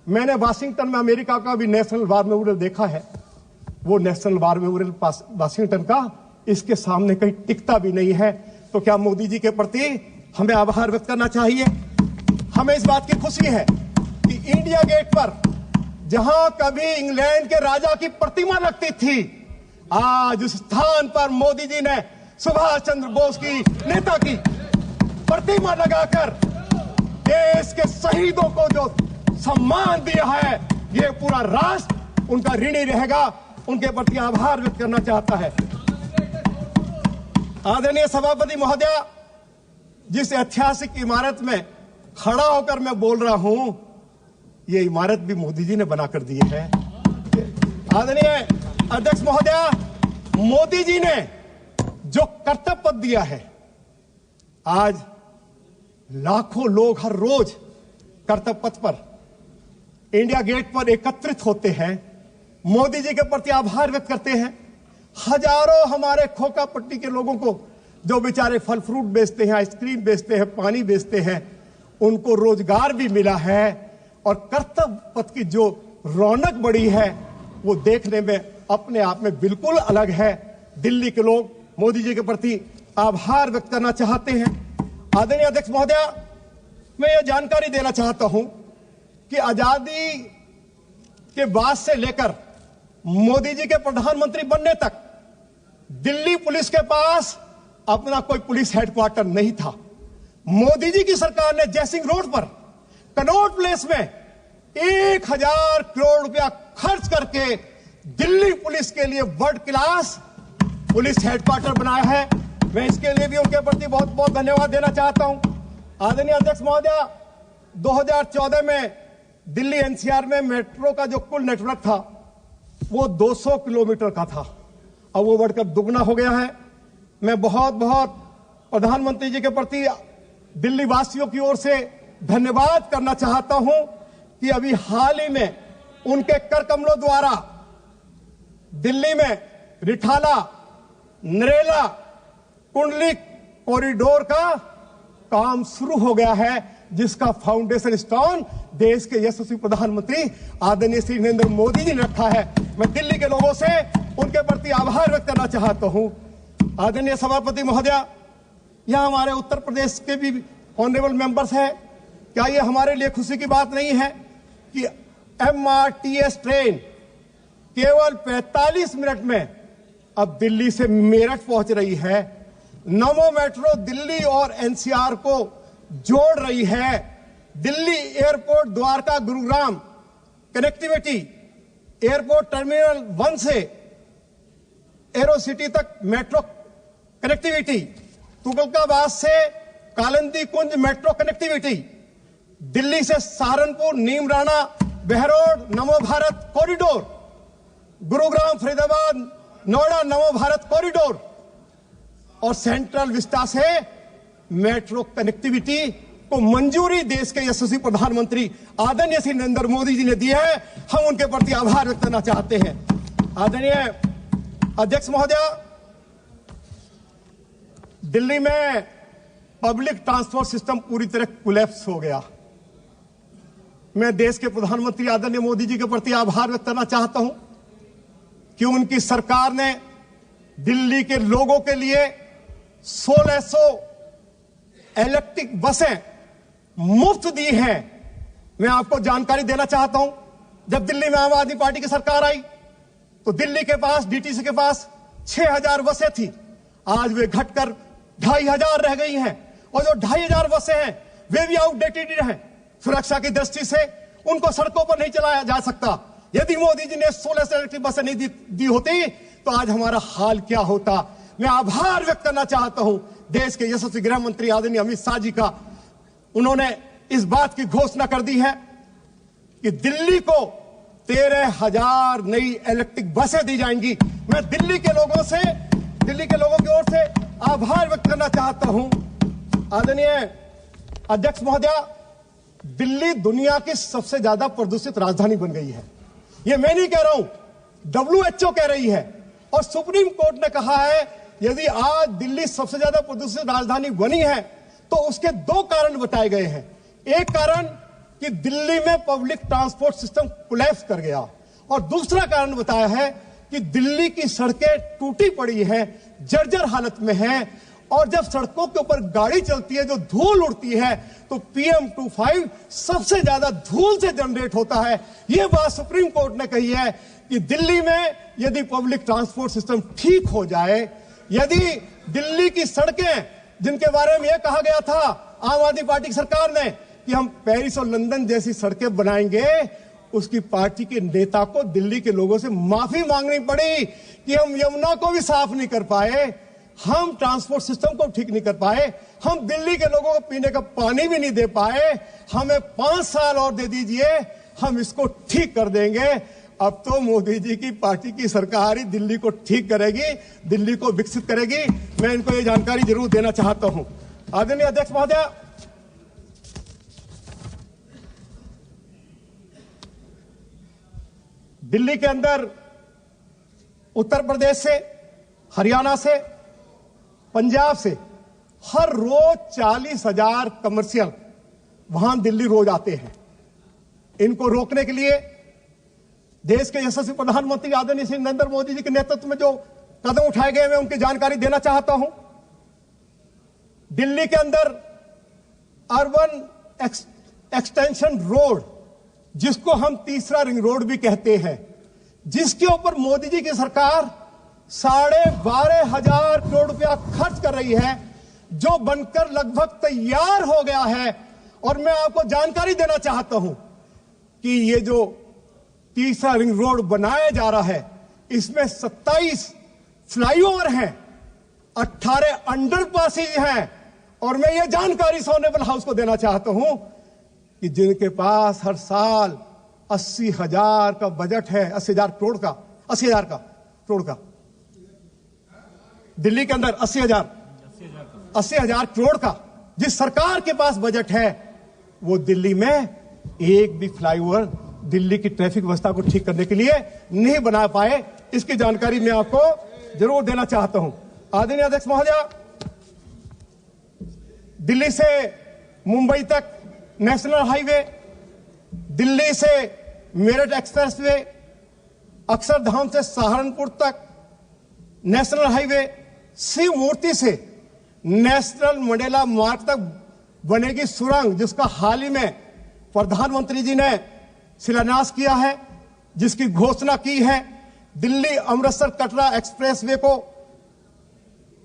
मैंने वाशिंगटन में अमेरिका का भी नेशनल वार मेमोरियल देखा है। वो नेशनल वार मेमोरियल वाशिंगटन का इसके सामने कहीं टिकता भी नहीं है। तो क्या मोदी जी के प्रति हमें आभार व्यक्त करना चाहिए। हमें इस बात की खुशी है कि इंडिया गेट पर जहां कभी इंग्लैंड के राजा की प्रतिमा लगती थी, आज उस स्थान पर मोदी जी ने सुभाष चंद्र बोस की, नेता की प्रतिमा लगाकर देश के शहीदों को जो सम्मान दिया है, ये पूरा राष्ट्र उनका ऋणी रहेगा, उनके प्रति आभार व्यक्त करना चाहता है। आदरणीय सभापति महोदय, जिस ऐतिहासिक इमारत में खड़ा होकर मैं बोल रहा हूं, ये इमारत भी मोदी जी ने बनाकर दी है। आदरणीय अध्यक्ष महोदय, मोदी जी ने जो कर्तव्य पथ दिया है, आज लाखों लोग हर रोज कर्तव्य पथ पर इंडिया गेट पर एकत्रित होते हैं, मोदी जी के प्रति आभार व्यक्त करते हैं। हजारों हमारे खोखा पट्टी के लोगों को, जो बेचारे फल फ्रूट बेचते हैं, आइसक्रीम बेचते हैं, पानी बेचते हैं, उनको रोजगार भी मिला है और कर्तव्य पथ की जो रौनक बढ़ी है, वो देखने में अपने आप में बिल्कुल अलग है। दिल्ली के लोग मोदी जी के प्रति आभार व्यक्त करना चाहते हैं। आदरणीय अध्यक्ष महोदय, मैं ये जानकारी देना चाहता हूं कि आजादी के बाद से लेकर मोदी जी के प्रधानमंत्री बनने तक दिल्ली पुलिस के पास अपना कोई पुलिस हेडक्वार्टर नहीं था। मोदी जी की सरकार ने जयसिंह रोड पर कनॉट प्लेस में 1000 करोड़ रुपया खर्च करके दिल्ली पुलिस के लिए वर्ल्ड क्लास पुलिस हेडक्वार्टर बनाया है। मैं इसके लिए भी उनके प्रति बहुत बहुत धन्यवाद देना चाहता हूं। आदरणीय अध्यक्ष महोदय, 2014 में दिल्ली एनसीआर में मेट्रो का जो कुल नेटवर्क था, वो 200 किलोमीटर का था। अब वो बढ़कर दुगना हो गया है। मैं बहुत बहुत प्रधानमंत्री जी के प्रति दिल्ली वासियों की ओर से धन्यवाद करना चाहता हूं कि अभी हाल ही में उनके कर कमलों द्वारा दिल्ली में रिठाला, नरेला, कुंडली कॉरिडोर का काम शुरू हो गया है, जिसका फाउंडेशन स्टोन देश के यशस्वी प्रधानमंत्री आदरणीय श्री नरेंद्र मोदी जी ने रखा है। मैं दिल्ली के लोगों से उनके प्रति आभार व्यक्त करना चाहता हूं। आदरणीय सभापति महोदय, यहां हमारे उत्तर प्रदेश के भी ऑनरेबल मेंबर्स हैं। क्या ये हमारे लिए खुशी की बात नहीं है कि MRTS ट्रेन केवल 45 मिनट में अब दिल्ली से मेरठ पहुंच रही है। नमो मेट्रो दिल्ली और एनसीआर को जोड़ रही है। Delhi airport Dwarka Gurugram connectivity, airport terminal 1 से एरो सिटी तक मेट्रो कनेक्टिविटी, तुगलकाबाद से कालिंदी कुंज मेट्रो कनेक्टिविटी, दिल्ली से सहारनपुर, नीमराना, बहरोड नमो भारत कॉरिडोर, गुरुग्राम, फरीदाबाद, नोएडा नमो भारत कॉरिडोर और सेंट्रल विस्टा से मेट्रो कनेक्टिविटी को मंजूरी देश के यशस्वी प्रधानमंत्री आदरणीय श्री नरेंद्र मोदी जी ने दी है। हम उनके प्रति आभार व्यक्त करना चाहते हैं। आदरणीय अध्यक्ष महोदय, दिल्ली में पब्लिक ट्रांसपोर्ट सिस्टम पूरी तरह कोलैप्स हो गया। मैं देश के प्रधानमंत्री आदरणीय मोदी जी के प्रति आभार व्यक्त करना चाहता हूं कि उनकी सरकार ने दिल्ली के लोगों के लिए 1600 इलेक्ट्रिक बसें मुफ्त दी हैं। मैं आपको जानकारी देना चाहता हूं, जब दिल्ली में आम आदमी पार्टी की सरकार आई तो दिल्ली के पास, डीटीसी के पास 6000 बसें थी। आज वे घटकर 2500 रह गई हैं और जो 2500 बसें हैं वे भी आउटडेटेड हैं। सुरक्षा की दृष्टि से उनको सड़कों पर नहीं चलाया जा सकता। यदि मोदी जी ने 1600 इलेक्ट्रिक बसें नहीं दी होती तो आज हमारा हाल क्या होता। मैं आभार व्यक्त करना चाहता हूं देश के यशस्वी गृह मंत्री आदरणीय अमित शाह जी का। उन्होंने इस बात की घोषणा कर दी है कि दिल्ली को 13,000 नई इलेक्ट्रिक बसें दी जाएंगी। मैं दिल्ली के लोगों की ओर से आभार व्यक्त करना चाहता हूं। आदरणीय अध्यक्ष महोदया, दिल्ली दुनिया की सबसे ज्यादा प्रदूषित राजधानी बन गई है। यह मैं नहीं कह रहा हूं, WHO कह रही है और सुप्रीम कोर्ट ने कहा है यदि आज दिल्ली सबसे ज्यादा प्रदूषित राजधानी बनी है तो उसके दो कारण बताए गए हैं। एक कारण कि दिल्ली में पब्लिक ट्रांसपोर्ट सिस्टम कोलैप्स कर गया और दूसरा कारण बताया है कि दिल्ली की सड़कें टूटी पड़ी हैं, जर्जर हालत में हैं और जब सड़कों के ऊपर गाड़ी चलती है जो धूल उड़ती है तो PM2.5 सबसे ज्यादा धूल से जनरेट होता है। यह बात सुप्रीम कोर्ट ने कही है कि दिल्ली में यदि पब्लिक ट्रांसपोर्ट सिस्टम ठीक हो जाए, यदि दिल्ली की सड़कें जिनके बारे में यह कहा गया था आम आदमी पार्टी की सरकार ने कि हम पेरिस और लंदन जैसी सड़कें बनाएंगे, उसकी पार्टी के नेता को दिल्ली के लोगों से माफी मांगनी पड़ी कि हम यमुना को भी साफ नहीं कर पाए, हम ट्रांसपोर्ट सिस्टम को ठीक नहीं कर पाए, हम दिल्ली के लोगों को पीने का पानी भी नहीं दे पाए, हमें 5 साल और दे दीजिए, हम इसको ठीक कर देंगे। अब तो मोदी जी की पार्टी की सरकार ही दिल्ली को ठीक करेगी, दिल्ली को विकसित करेगी। मैं इनको ये जानकारी जरूर देना चाहता हूं। आदरणीय अध्यक्ष महोदय, दिल्ली के अंदर उत्तर प्रदेश से, हरियाणा से, पंजाब से हर रोज 40,000 कमर्शियल वाहन दिल्ली रोज आते हैं। इनको रोकने के लिए देश के यशस्वी प्रधानमंत्री आदरणीय श्री नरेंद्र मोदी जी के नेतृत्व में जो कदम उठाए गए मैं उनकी जानकारी देना चाहता हूं। दिल्ली के अंदर अर्बन एक्सटेंशन रोड, जिसको हम तीसरा रिंग रोड भी कहते हैं, जिसके ऊपर मोदी जी की सरकार 12,500 करोड़ रुपया खर्च कर रही है, जो बनकर लगभग तैयार हो गया है। और मैं आपको जानकारी देना चाहता हूं कि ये जो तीसरा रिंग रोड बनाया जा रहा है, इसमें 27 फ्लाईओवर हैं, 18 अंडरपासेज हैं और मैं ये जानकारी ऑनरेबल हाउस को देना चाहता हूं कि जिनके पास हर साल 80,000 का बजट है, 80,000 करोड़ का दिल्ली के अंदर 80,000 करोड़ का जिस सरकार के पास बजट है, वो दिल्ली में एक भी फ्लाईओवर दिल्ली की ट्रैफिक व्यवस्था को ठीक करने के लिए नहीं बना पाए। इसकी जानकारी मैं आपको जरूर देना चाहता हूं। आदरणीय अध्यक्ष महोदय, दिल्ली से मुंबई तक नेशनल हाईवे, दिल्ली से मेरठ एक्सप्रेसवे, अक्षरधाम से सहारनपुर तक नेशनल हाईवे, शिव मूर्ति से नेशनल मंडेला मार्ग तक बनेगी सुरंग, जिसका हाल ही में प्रधानमंत्री जी ने शिलान्यास किया है, जिसकी घोषणा की है। दिल्ली अमृतसर कटरा एक्सप्रेसवे को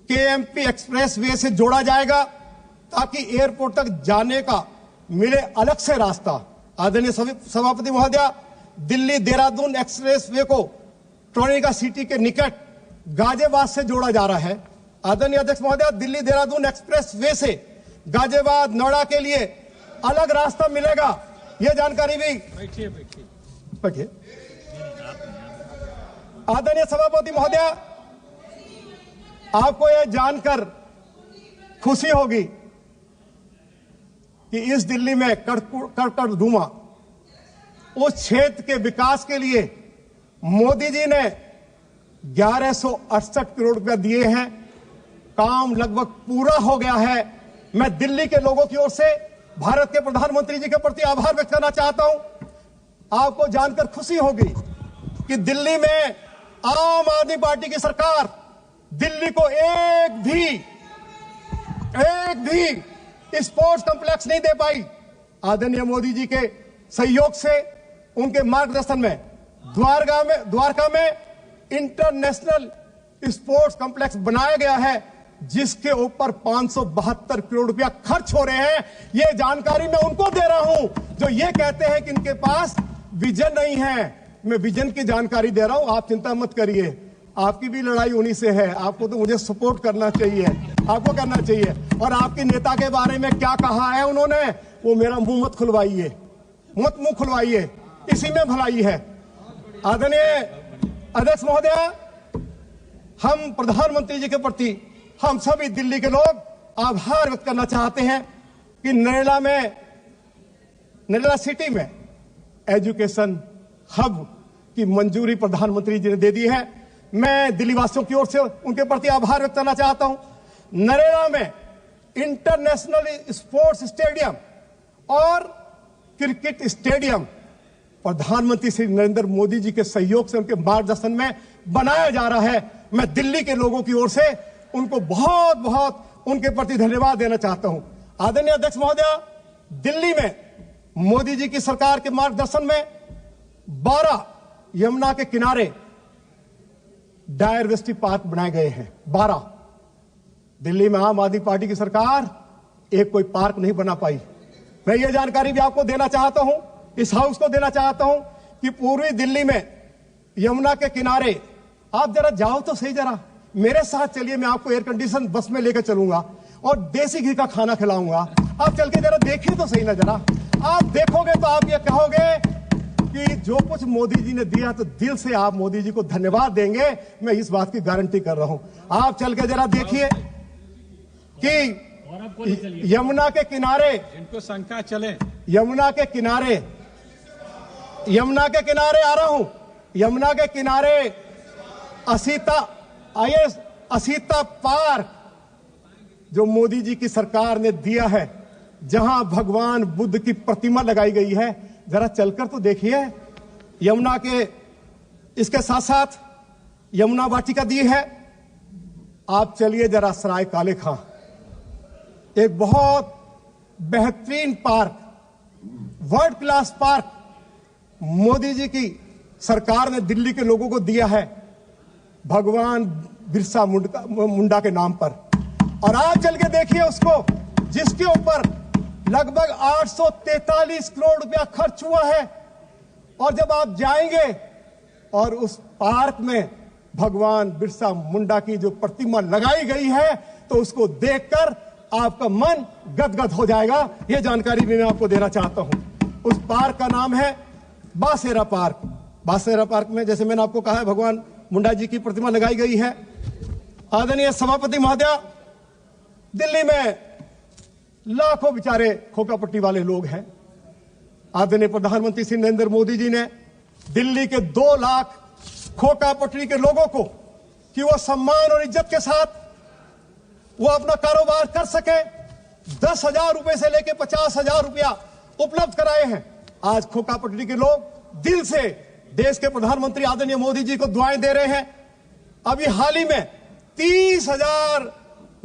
KMP एक्सप्रेसवे से जोड़ा जाएगा ताकि एयरपोर्ट तक जाने का मिले अलग से रास्ता। आदरणीय सभापति महोदय, दिल्ली देहरादून एक्सप्रेसवे को टोनिका सिटी के निकट गाजियाबाद से जोड़ा जा रहा है। आदरणीय अध्यक्ष महोदय, दिल्ली देहरादून एक्सप्रेसवे से गाजियाबाद नोएडा के लिए अलग रास्ता मिलेगा। यह जानकारी भी बैठिए। आदरणीय सभापति महोदय, आपको यह जानकर खुशी होगी कि इस दिल्ली में कड़कड़डूमा उस क्षेत्र के विकास के लिए मोदी जी ने 1168 करोड़ रुपया दिए हैं। काम लगभग पूरा हो गया है। मैं दिल्ली के लोगों की ओर से भारत के प्रधानमंत्री जी के प्रति आभार व्यक्त करना चाहता हूं। आपको जानकर खुशी होगी कि दिल्ली में आम आदमी पार्टी की सरकार दिल्ली को एक भी स्पोर्ट्स कॉम्प्लेक्स नहीं दे पाई। आदरणीय मोदी जी के सहयोग से, उनके मार्गदर्शन में द्वारका में इंटरनेशनल स्पोर्ट्स कॉम्प्लेक्स बनाया गया है, जिसके ऊपर 572 करोड़ रुपया खर्च हो रहे हैं। यह जानकारी मैं उनको दे रहा हूं जो ये कहते हैं कि इनके पास विजन नहीं है। मैं विजन की जानकारी दे रहा हूं, आप चिंता मत करिए। आपकी भी लड़ाई उन्हीं से है, आपको तो मुझे सपोर्ट करना चाहिए, आपको करना चाहिए। और आपके नेता के बारे में क्या कहा है उन्होंने, वो मेरा मुंह मत खुलवाइए, मुंह खुलवाइए, इसी में भलाई है। आदरणीय अध्यक्ष महोदय, हम प्रधानमंत्री जी के प्रति हम सभी दिल्ली के लोग आभार व्यक्त करना चाहते हैं कि नरेला सिटी में एजुकेशन हब की मंजूरी प्रधानमंत्री जी ने दे दी है। मैं दिल्ली वासियों की ओर से उनके प्रति आभार व्यक्त करना चाहता हूं। नरेला में इंटरनेशनल स्पोर्ट्स स्टेडियम और क्रिकेट स्टेडियम प्रधानमंत्री श्री नरेंद्र मोदी जी के सहयोग से, उनके मार्गदर्शन में बनाया जा रहा है। मैं दिल्ली के लोगों की ओर से उनको बहुत बहुत उनके प्रति धन्यवाद देना चाहता हूं। आदरणीय अध्यक्ष महोदय, दिल्ली में मोदी जी की सरकार के मार्गदर्शन में 12 यमुना के किनारे डायवर्सिटी पार्क बनाए गए हैं। 12 दिल्ली में आम आदमी पार्टी की सरकार एक कोई पार्क नहीं बना पाई। मैं ये जानकारी भी आपको देना चाहता हूं, इस हाउस को देना चाहता हूं कि पूर्वी दिल्ली में यमुना के किनारे आप जरा जाओ तो सही, जरा मेरे साथ चलिए, मैं आपको एयर कंडीशन बस में लेकर चलूंगा और देसी घी का खाना खिलाऊंगा। आप चल के जरा देखिए तो सही ना, जरा आप देखोगे तो आप ये कहोगे कि जो कुछ मोदी जी ने दिया तो दिल से आप मोदी जी को धन्यवाद देंगे। मैं इस बात की गारंटी कर रहा हूं। आप चल के जरा देखिए कि यमुना के किनारे, इनको शंका चले, यमुना के किनारे आ रहा हूं, यमुना के किनारे असीता पार्क जो मोदी जी की सरकार ने दिया है, जहां भगवान बुद्ध की प्रतिमा लगाई गई है, जरा चलकर तो देखिए। यमुना के इसके साथ साथ यमुना वाटिका दी है। आप चलिए जरा सराय काले खां, एक बहुत बेहतरीन park, world class park Modi ji की सरकार ने दिल्ली के लोगों को दिया है भगवान बिरसा मुंडा के नाम पर। और आप चल के देखिए उसको, जिसके ऊपर लगभग 843 करोड़ रुपया खर्च हुआ है। और जब आप जाएंगे और उस पार्क में भगवान बिरसा मुंडा की जो प्रतिमा लगाई गई है, तो उसको देखकर आपका मन गदगद हो जाएगा। यह जानकारी भी मैं आपको देना चाहता हूं। उस पार्क का नाम है बासेरा पार्क। बासेरा पार्क में, जैसे मैंने आपको कहा है, भगवान मुंडा जी की प्रतिमा लगाई गई है। आदरणीय सभापति महोदय, दिल्ली में लाखों बेचारे खोका पट्टी वाले लोग हैं। आदरणीय प्रधानमंत्री श्री नरेंद्र मोदी जी ने दिल्ली के 2 लाख खोका पट्टी के लोगों को कि वो सम्मान और इज्जत के साथ वो अपना कारोबार कर सके, 10,000 रुपए से लेकर 50,000 रुपया उपलब्ध कराए हैं। आज खोका पट्टी के लोग दिल से देश के प्रधानमंत्री आदरणीय मोदी जी को दुआएं दे रहे हैं। अभी हाल ही में 30,000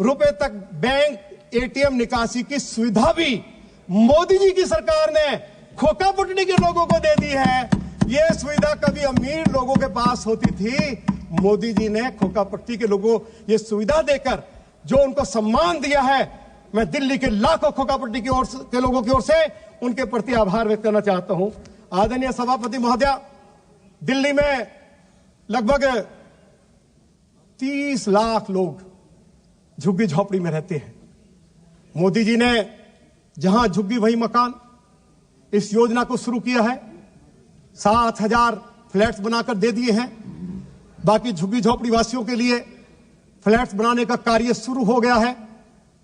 रुपए तक बैंक एटीएम निकासी की सुविधा भी मोदी जी की सरकार ने खोका पट्टी के लोगों को दे दी है। यह सुविधा कभी अमीर लोगों के पास होती थी, मोदी जी ने खोका पट्टी के लोगों को यह सुविधा देकर जो उनको सम्मान दिया है, मैं दिल्ली के लाखों खोका पट्टी की ओर के लोगों की ओर से उनके प्रति आभार व्यक्त करना चाहता हूं। आदरणीय सभापति महोदय, दिल्ली में लगभग 30 लाख लोग झुग्गी झोपड़ी में रहते हैं। मोदी जी ने जहां झुग्गी वही मकान इस योजना को शुरू किया है। 7,000 फ्लैट्स बनाकर दे दिए हैं। बाकी झुग्गी झोपड़ी वासियों के लिए फ्लैट्स बनाने का कार्य शुरू हो गया है।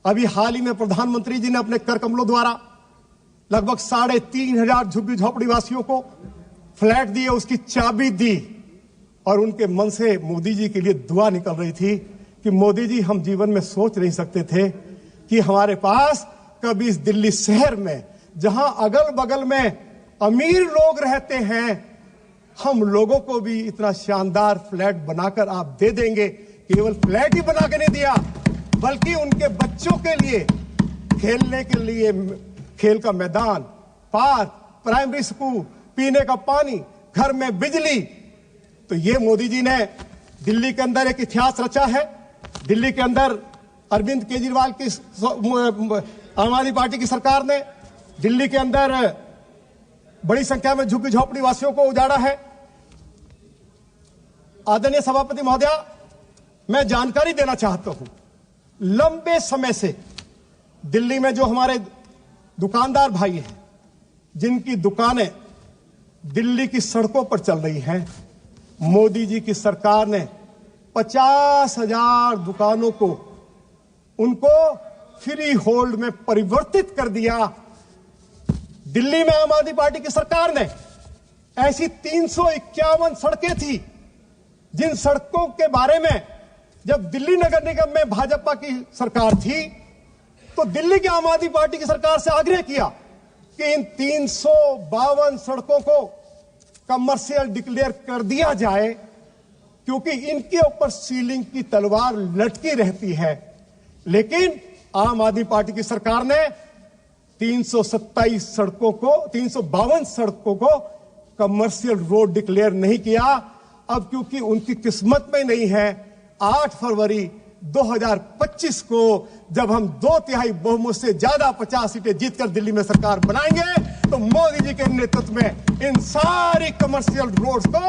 अभी हाल ही में प्रधानमंत्री जी ने अपने कर कमलों द्वारा लगभग 3,500 झुग्गी झोपड़ी वासियों को फ्लैट दिए, उसकी चाबी दी। और उनके मन से मोदी जी के लिए दुआ निकल रही थी कि मोदी जी, हम जीवन में सोच नहीं सकते थे कि हमारे पास कभी इस दिल्ली शहर में, जहां अगल बगल में अमीर लोग रहते हैं, हम लोगों को भी इतना शानदार फ्लैट बनाकर आप दे देंगे। केवल फ्लैट ही बना के नहीं दिया, बल्कि उनके बच्चों के लिए खेलने के लिए खेल का मैदान, पार्क, प्राइमरी स्कूल, पीने का पानी, घर में बिजली। तो ये मोदी जी ने दिल्ली के अंदर एक इतिहास रचा है। दिल्ली के अंदर अरविंद केजरीवाल की आम आदमी पार्टी की सरकार ने दिल्ली के अंदर बड़ी संख्या में झुग्गी झोपड़ी वासियों को उजाड़ा है। आदरणीय सभापति महोदय, मैं जानकारी देना चाहता हूं, लंबे समय से दिल्ली में जो हमारे दुकानदार भाई हैं, जिनकी दुकानें दिल्ली की सड़कों पर चल रही हैं। मोदी जी की सरकार ने 50,000 दुकानों को उनको फ्री होल्ड में परिवर्तित कर दिया। दिल्ली में आम आदमी पार्टी की सरकार ने ऐसी 351 सड़कें थी जिन सड़कों के बारे में जब दिल्ली नगर निगम में भाजपा की सरकार थी तो दिल्ली की आम आदमी पार्टी की सरकार से आग्रह किया कि इन 352 सड़कों को कमर्शियल डिक्लेयर कर दिया जाए, क्योंकि इनके ऊपर सीलिंग की तलवार लटकी रहती है। लेकिन आम आदमी पार्टी की सरकार ने 352 सड़कों को कमर्शियल रोड डिक्लेयर नहीं किया। अब क्योंकि उनकी किस्मत में नहीं है, 8 फरवरी 2025 को जब हम 2/3 बहुमत से ज्यादा 50 सीटें जीतकर दिल्ली में सरकार बनाएंगे तो मोदी जी के नेतृत्व में इन सारी कमर्शियल रोड्स को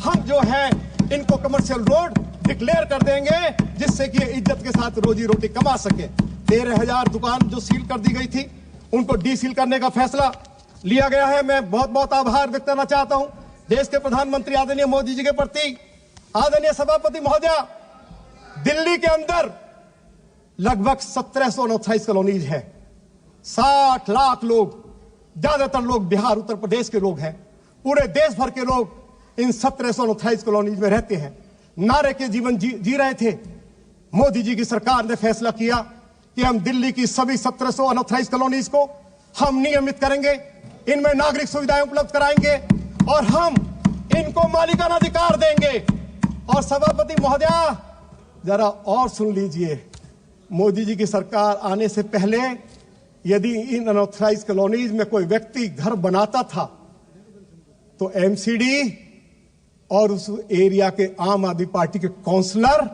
हम जो है इनको कमर्शियल रोड डिक्लेयर कर देंगे, जिससे कि इज्जत के साथ रोजी रोटी कमा सके। 13,000 दुकान जो सील कर दी गई थी उनको डी सील करने का फैसला लिया गया है। मैं बहुत बहुत आभार व्यक्त करना चाहता हूं देश के प्रधानमंत्री आदरणीय मोदी जी के प्रति। आदरणीय सभापति महोदय, दिल्ली के अंदर लगभग 1729 कॉलोनीज है। 60 लाख लोग, ज्यादातर लोग बिहार उत्तर प्रदेश के लोग हैं। पूरे देश भर के लोग इन 1729 कॉलोनीज में रहते हैं, नारे के जीवन जी रहे थे। मोदी जी की सरकार ने फैसला किया कि हम दिल्ली की सभी 1729 कॉलोनीज को हम नियमित करेंगे, इनमें नागरिक सुविधाएं उपलब्ध कराएंगे और हम इनको मालिकाना अधिकार देंगे। और सभापति महोदय, जरा और सुन लीजिए, मोदी जी की सरकार आने से पहले यदि इन अनऑथराइज्ड कॉलोनीज में कोई व्यक्ति घर बनाता था तो एमसीडी और उस एरिया के आम आदमी पार्टी के काउंसलर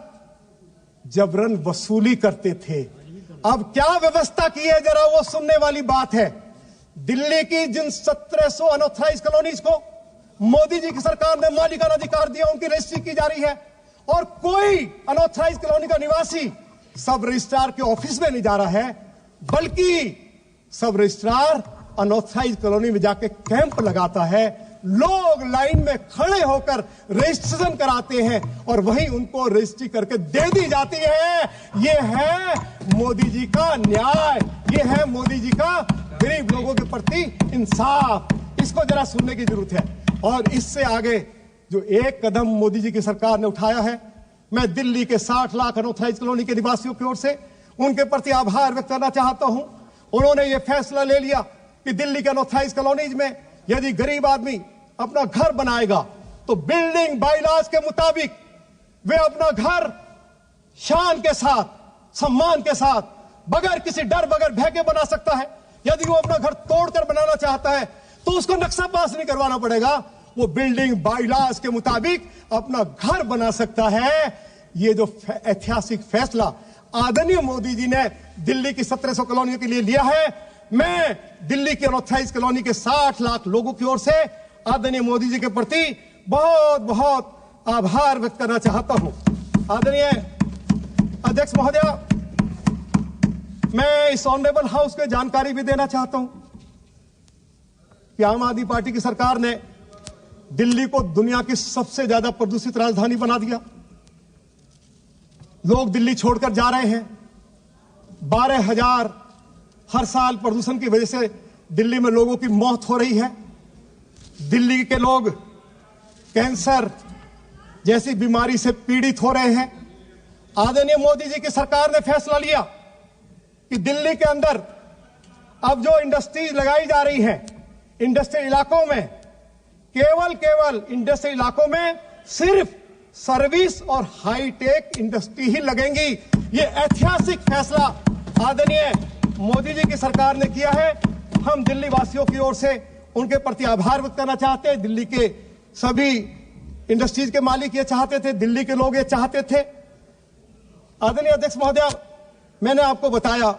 जबरन वसूली करते थे। अब क्या व्यवस्था की है, जरा वो सुनने वाली बात है। दिल्ली की जिन 1700 अनऑथराइज्ड कॉलोनीज को मोदी जी की सरकार ने मालिकाना अधिकार दिया, उनकी रजिस्ट्री की जा रही है और कोई अनऑथराइज्ड कॉलोनी का निवासी सब रजिस्ट्रार के ऑफिस में नहीं जा रहा है, बल्कि सब रजिस्ट्रार अनऑथराइज्ड कॉलोनी में जाके कैंप लगाता है। लोग लाइन में खड़े होकर रजिस्ट्रेशन कराते हैं और वहीं उनको रजिस्ट्री करके दे दी जाती है। यह है मोदी जी का न्याय, यह है मोदी जी का गरीब लोगों के प्रति इंसाफ। इसको जरा सुनने की जरूरत है। और इससे आगे जो एक कदम मोदी जी की सरकार ने उठाया है, मैं दिल्ली के 60 लाख अनऑथराइज्ड कॉलोनी के निवासियों की ओर से उनके प्रति आभार व्यक्त करना चाहता हूं। उन्होंने ये फैसला ले लिया कि दिल्ली के अनऑथराइज्ड कॉलोनीज में यदि गरीब आदमी अपना घर बनाएगा तो बिल्डिंग बायलॉज के मुताबिक वे अपना घर शान के साथ, सम्मान के साथ, बगैर किसी डर, बगैर भय के बना सकता है। यदि वो अपना घर तोड़कर बनाना चाहता है तो उसको नक्शा पास नहीं करवाना पड़ेगा, वो बिल्डिंग बायलॉज के मुताबिक अपना घर बना सकता है। ये जो ऐतिहासिक फैसला आदरणीय मोदी जी ने दिल्ली की 1700 कॉलोनियों के लिए लिया है, मैं दिल्ली की अनऑथराइज्ड कॉलोनी के 60 लाख लोगों की ओर से आदरणीय मोदी जी के प्रति बहुत बहुत आभार व्यक्त करना चाहता हूं। आदरणीय अध्यक्ष महोदय, मैं इस ऑनरेबल हाउस को जानकारी भी देना चाहता हूं कि आम आदमी पार्टी की सरकार ने दिल्ली को दुनिया की सबसे ज्यादा प्रदूषित राजधानी बना दिया। लोग दिल्ली छोड़कर जा रहे हैं। 12,000 हर साल प्रदूषण की वजह से दिल्ली में लोगों की मौत हो रही है। दिल्ली के लोग कैंसर जैसी बीमारी से पीड़ित हो रहे हैं। आदरणीय मोदी जी की सरकार ने फैसला लिया कि दिल्ली के अंदर अब जो इंडस्ट्रीज लगाई जा रही हैं, इंडस्ट्रियल इलाकों में केवल इंडस्ट्रियल इलाकों में सिर्फ सर्विस और हाईटेक इंडस्ट्री ही लगेंगी। ये ऐतिहासिक फैसला आदरणीय मोदी जी की सरकार ने किया है। हम दिल्ली वासियों की ओर से उनके प्रति आभार व्यक्त करना चाहते हैं। दिल्ली के सभी इंडस्ट्रीज के मालिक ये चाहते थे, दिल्ली के लोग ये चाहते थे। आदरणीय अध्यक्ष महोदय, मैंने आपको बताया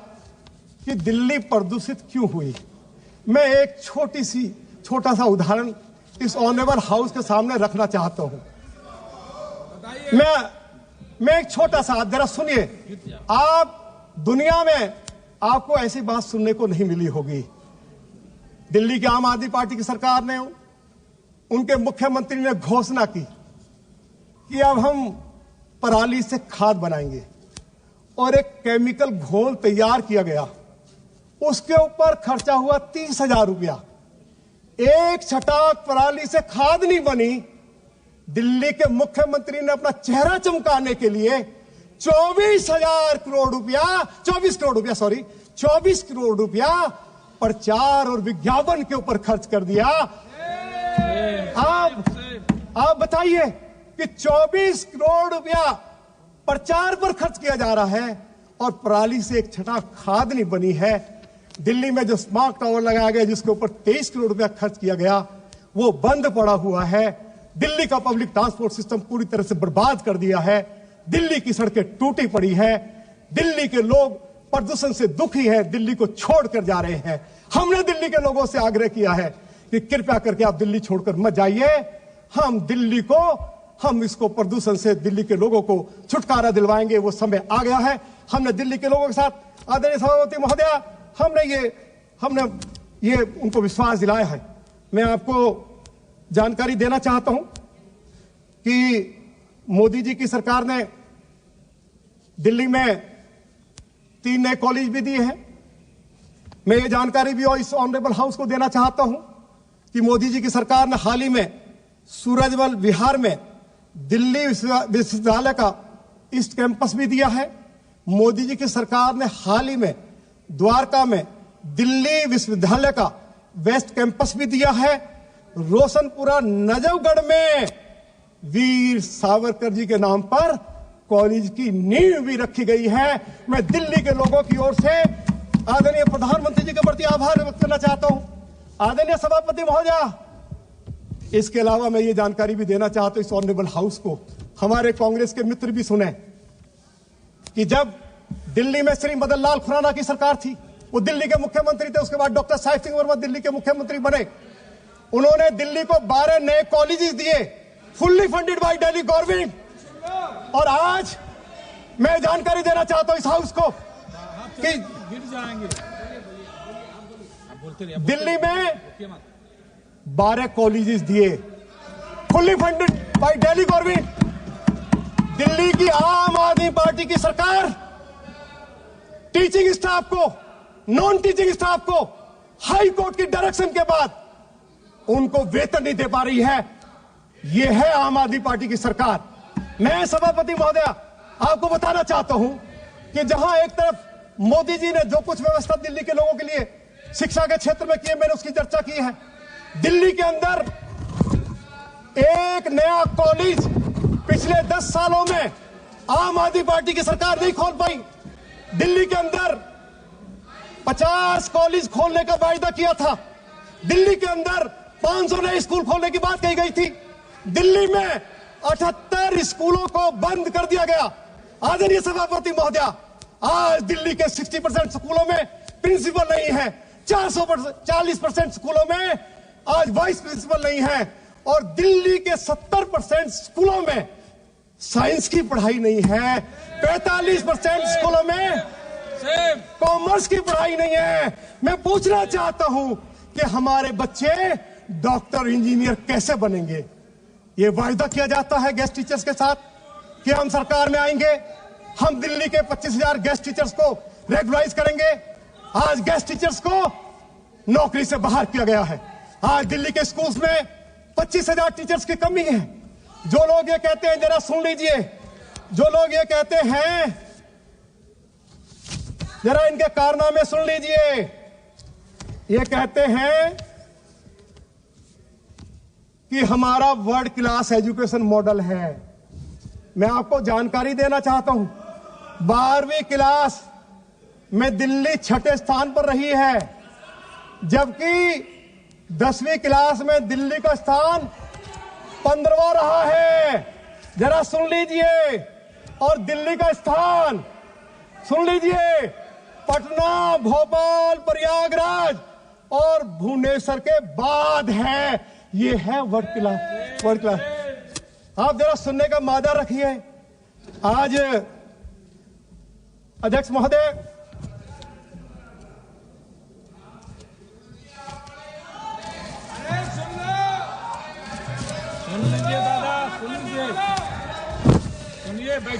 कि दिल्ली प्रदूषित क्यों हुई। मैं एक छोटा सा उदाहरण इस ऑनरेबल हाउस के सामने रखना चाहता हूं। मैं एक छोटा सा, जरा सुनिए। आप दुनिया में आपको ऐसी बात सुनने को नहीं मिली होगी। दिल्ली की आम आदमी पार्टी की सरकार ने उनके मुख्यमंत्री ने घोषणा की कि अब हम पराली से खाद बनाएंगे और एक केमिकल घोल तैयार किया गया। उसके ऊपर खर्चा हुआ 30,000 रुपया। एक छटाक पराली से खाद नहीं बनी। दिल्ली के मुख्यमंत्री ने अपना चेहरा चमकाने के लिए 24 करोड़ रुपया प्रचार और विज्ञापन के ऊपर खर्च कर दिया। आप बताइए कि 24 करोड़ रुपया प्रचार पर खर्च किया जा रहा है और पराली से एक छटाक खाद नहीं बनी है। दिल्ली में जो स्मार्ट टावर लगाया गया जिसके ऊपर 23 करोड़ रुपया खर्च किया गया वो बंद पड़ा हुआ है। दिल्ली का पब्लिक ट्रांसपोर्ट सिस्टम पूरी तरह से बर्बाद कर दिया है। दिल्ली की सड़कें टूटी पड़ी है। दिल्ली के लोग प्रदूषण से दुखी है, दिल्ली को छोड़कर जा रहे हैं। हमने दिल्ली के लोगों से आग्रह किया है कि कृपया करके आप दिल्ली छोड़कर मत जाइए। हम इसको प्रदूषण से दिल्ली के लोगों को छुटकारा दिलवाएंगे। वो समय आ गया है। हमने दिल्ली के लोगों के साथ आदरणीय सभापति महोदया हमने ये उनको विश्वास दिलाया है। मैं आपको जानकारी देना चाहता हूं कि मोदी जी की सरकार ने दिल्ली में 3 नए कॉलेज भी दिए हैं। मैं ये जानकारी भी और इस ऑनरेबल हाउस को देना चाहता हूं कि मोदी जी की सरकार ने हाल ही में सूरजमल विहार में दिल्ली विश्वविद्यालय का ईस्ट कैंपस भी दिया है। मोदी जी की सरकार ने हाल ही में द्वारका में दिल्ली विश्वविद्यालय का वेस्ट कैंपस भी दिया है। रोशनपुरा नजफगढ़ में वीर सावरकर जी के नाम पर कॉलेज की नींव भी रखी गई है। मैं दिल्ली के लोगों की ओर से आदरणीय प्रधानमंत्री जी के प्रति आभार व्यक्त करना चाहता हूं। आदरणीय सभापति महोदया, इसके अलावा मैं ये जानकारी भी देना चाहता हूं इस ऑनरेबल हाउस को, हमारे कांग्रेस के मित्र भी सुने कि जब दिल्ली में श्री मदन लाल खुराना की सरकार थी, वो दिल्ली के मुख्यमंत्री थे। उसके बाद डॉक्टर साहिब सिंह वर्मा दिल्ली के मुख्यमंत्री बने। उन्होंने दिल्ली को 12 नए कॉलेजेस दिए, fully funded by Delhi government. और आज मैं जानकारी देना चाहता हूं इस हाउस को कि दिल्ली में 12 कॉलेजेस दिए, fully funded by Delhi government. Delhi की आम आदमी पार्टी की सरकार टीचिंग स्टाफ को, नॉन टीचिंग स्टाफ को हाई कोर्ट की डायरेक्शन के बाद उनको वेतन नहीं दे पा रही है। यह है आम आदमी पार्टी की सरकार। मैं सभापति महोदया आपको बताना चाहता हूं कि जहां एक तरफ मोदी जी ने जो कुछ व्यवस्था दिल्ली के लोगों के लिए शिक्षा के क्षेत्र में की है, मैंने उसकी चर्चा की है। दिल्ली के अंदर एक नया कॉलेज पिछले 10 सालों में आम आदमी पार्टी की सरकार नहीं खोल पाई। दिल्ली के अंदर 50 कॉलेज खोलने का वायदा किया था। दिल्ली के अंदर 500 नए स्कूल खोलने की बात कही गई थी। दिल्ली में 78 स्कूलों को बंद कर दिया गया। आदरणीय सभापति महोदया, आज दिल्ली के 60% स्कूलों में प्रिंसिपल नहीं है। 40% स्कूलों में आज वाइस प्रिंसिपल नहीं है। और दिल्ली के 70% स्कूलों में साइंस की पढ़ाई नहीं है। 45% स्कूलों में कॉमर्स की पढ़ाई नहीं है। मैं पूछना चाहता हूं कि हमारे बच्चे डॉक्टर इंजीनियर कैसे बनेंगे? ये वायदा किया जाता है गेस्ट टीचर्स के साथ कि हम सरकार में आएंगे, हम दिल्ली के 25,000 गेस्ट टीचर्स को रेगुलराइज करेंगे। आज गेस्ट टीचर्स को नौकरी से बाहर किया गया है। आज दिल्ली के स्कूल्स में 25,000 टीचर्स की कमी है। जो लोग ये कहते हैं, जरा सुन लीजिए, जो लोग ये कहते हैं, जरा इनके कारनामे सुन लीजिए। ये कहते हैं कि हमारा वर्ल्ड क्लास एजुकेशन मॉडल है। मैं आपको जानकारी देना चाहता हूं, 12वीं क्लास में दिल्ली 6ठे स्थान पर रही है, जबकि 10वीं क्लास में दिल्ली का स्थान 15वां रहा है। जरा सुन लीजिए। और दिल्ली का स्थान सुन लीजिए, पटना, भोपाल, प्रयागराज और भुवनेश्वर के बाद है। ये है वर्ल्ड क्लास। आप जरा सुनने का मादा रखिए। आज अध्यक्ष महोदय,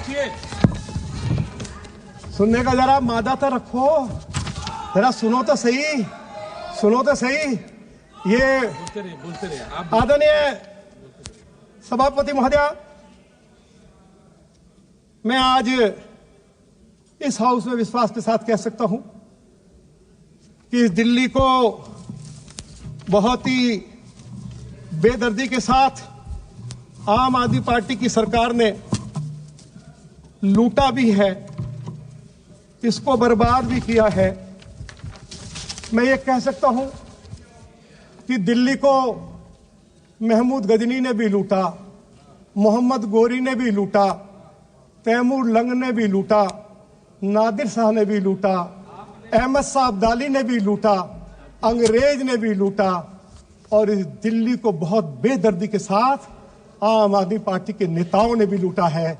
बैठिए। सुनने का जरा मादा तो रखो, जरा सुनो तो सही, सुनो तो सही। ये बोलते रहिए आप। आदरणीय सभापति महोदया, मैं आज इस हाउस में विश्वास के साथ कह सकता हूं कि इस दिल्ली को बहुत ही बेदर्दी के साथ आम आदमी पार्टी की सरकार ने लूटा भी है, इसको बर्बाद भी किया है। मैं ये कह सकता हूं कि दिल्ली को महमूद गजनी ने भी लूटा, मोहम्मद गोरी ने भी लूटा, तैमूर लंग ने भी लूटा, नादिर शाह ने भी लूटा, अहमद शाह अब्दाली ने भी लूटा, अंग्रेज ने भी लूटा, और इस दिल्ली को बहुत बेदर्दी के साथ आम आदमी पार्टी के नेताओं ने भी लूटा है।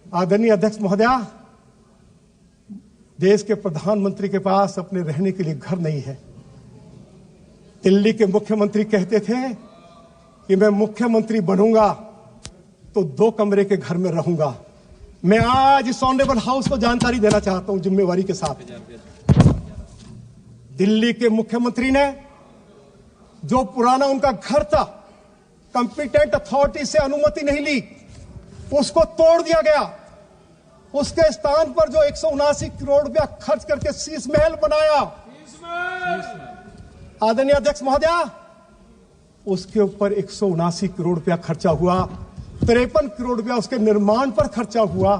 आदरणीय अध्यक्ष महोदया, देश के प्रधानमंत्री के पास अपने रहने के लिए घर नहीं है। दिल्ली के मुख्यमंत्री कहते थे कि मैं मुख्यमंत्री बनूंगा तो 2 कमरे के घर में रहूंगा। मैं आज इस ऑनरेबल हाउस को जानकारी देना चाहता हूं जिम्मेवारी के साथ। दिल्ली के मुख्यमंत्री ने जो पुराना उनका घर था, कंपिटेंट अथॉरिटी से अनुमति नहीं ली, उसको तोड़ दिया गया। उसके स्थान पर जो 179 करोड़ रुपया खर्च करके शीश महल बनाया, आदरणीय अध्यक्ष महोदया, उसके ऊपर 179 करोड़ रुपया खर्चा हुआ। 53 करोड़ रुपया उसके निर्माण पर खर्चा हुआ।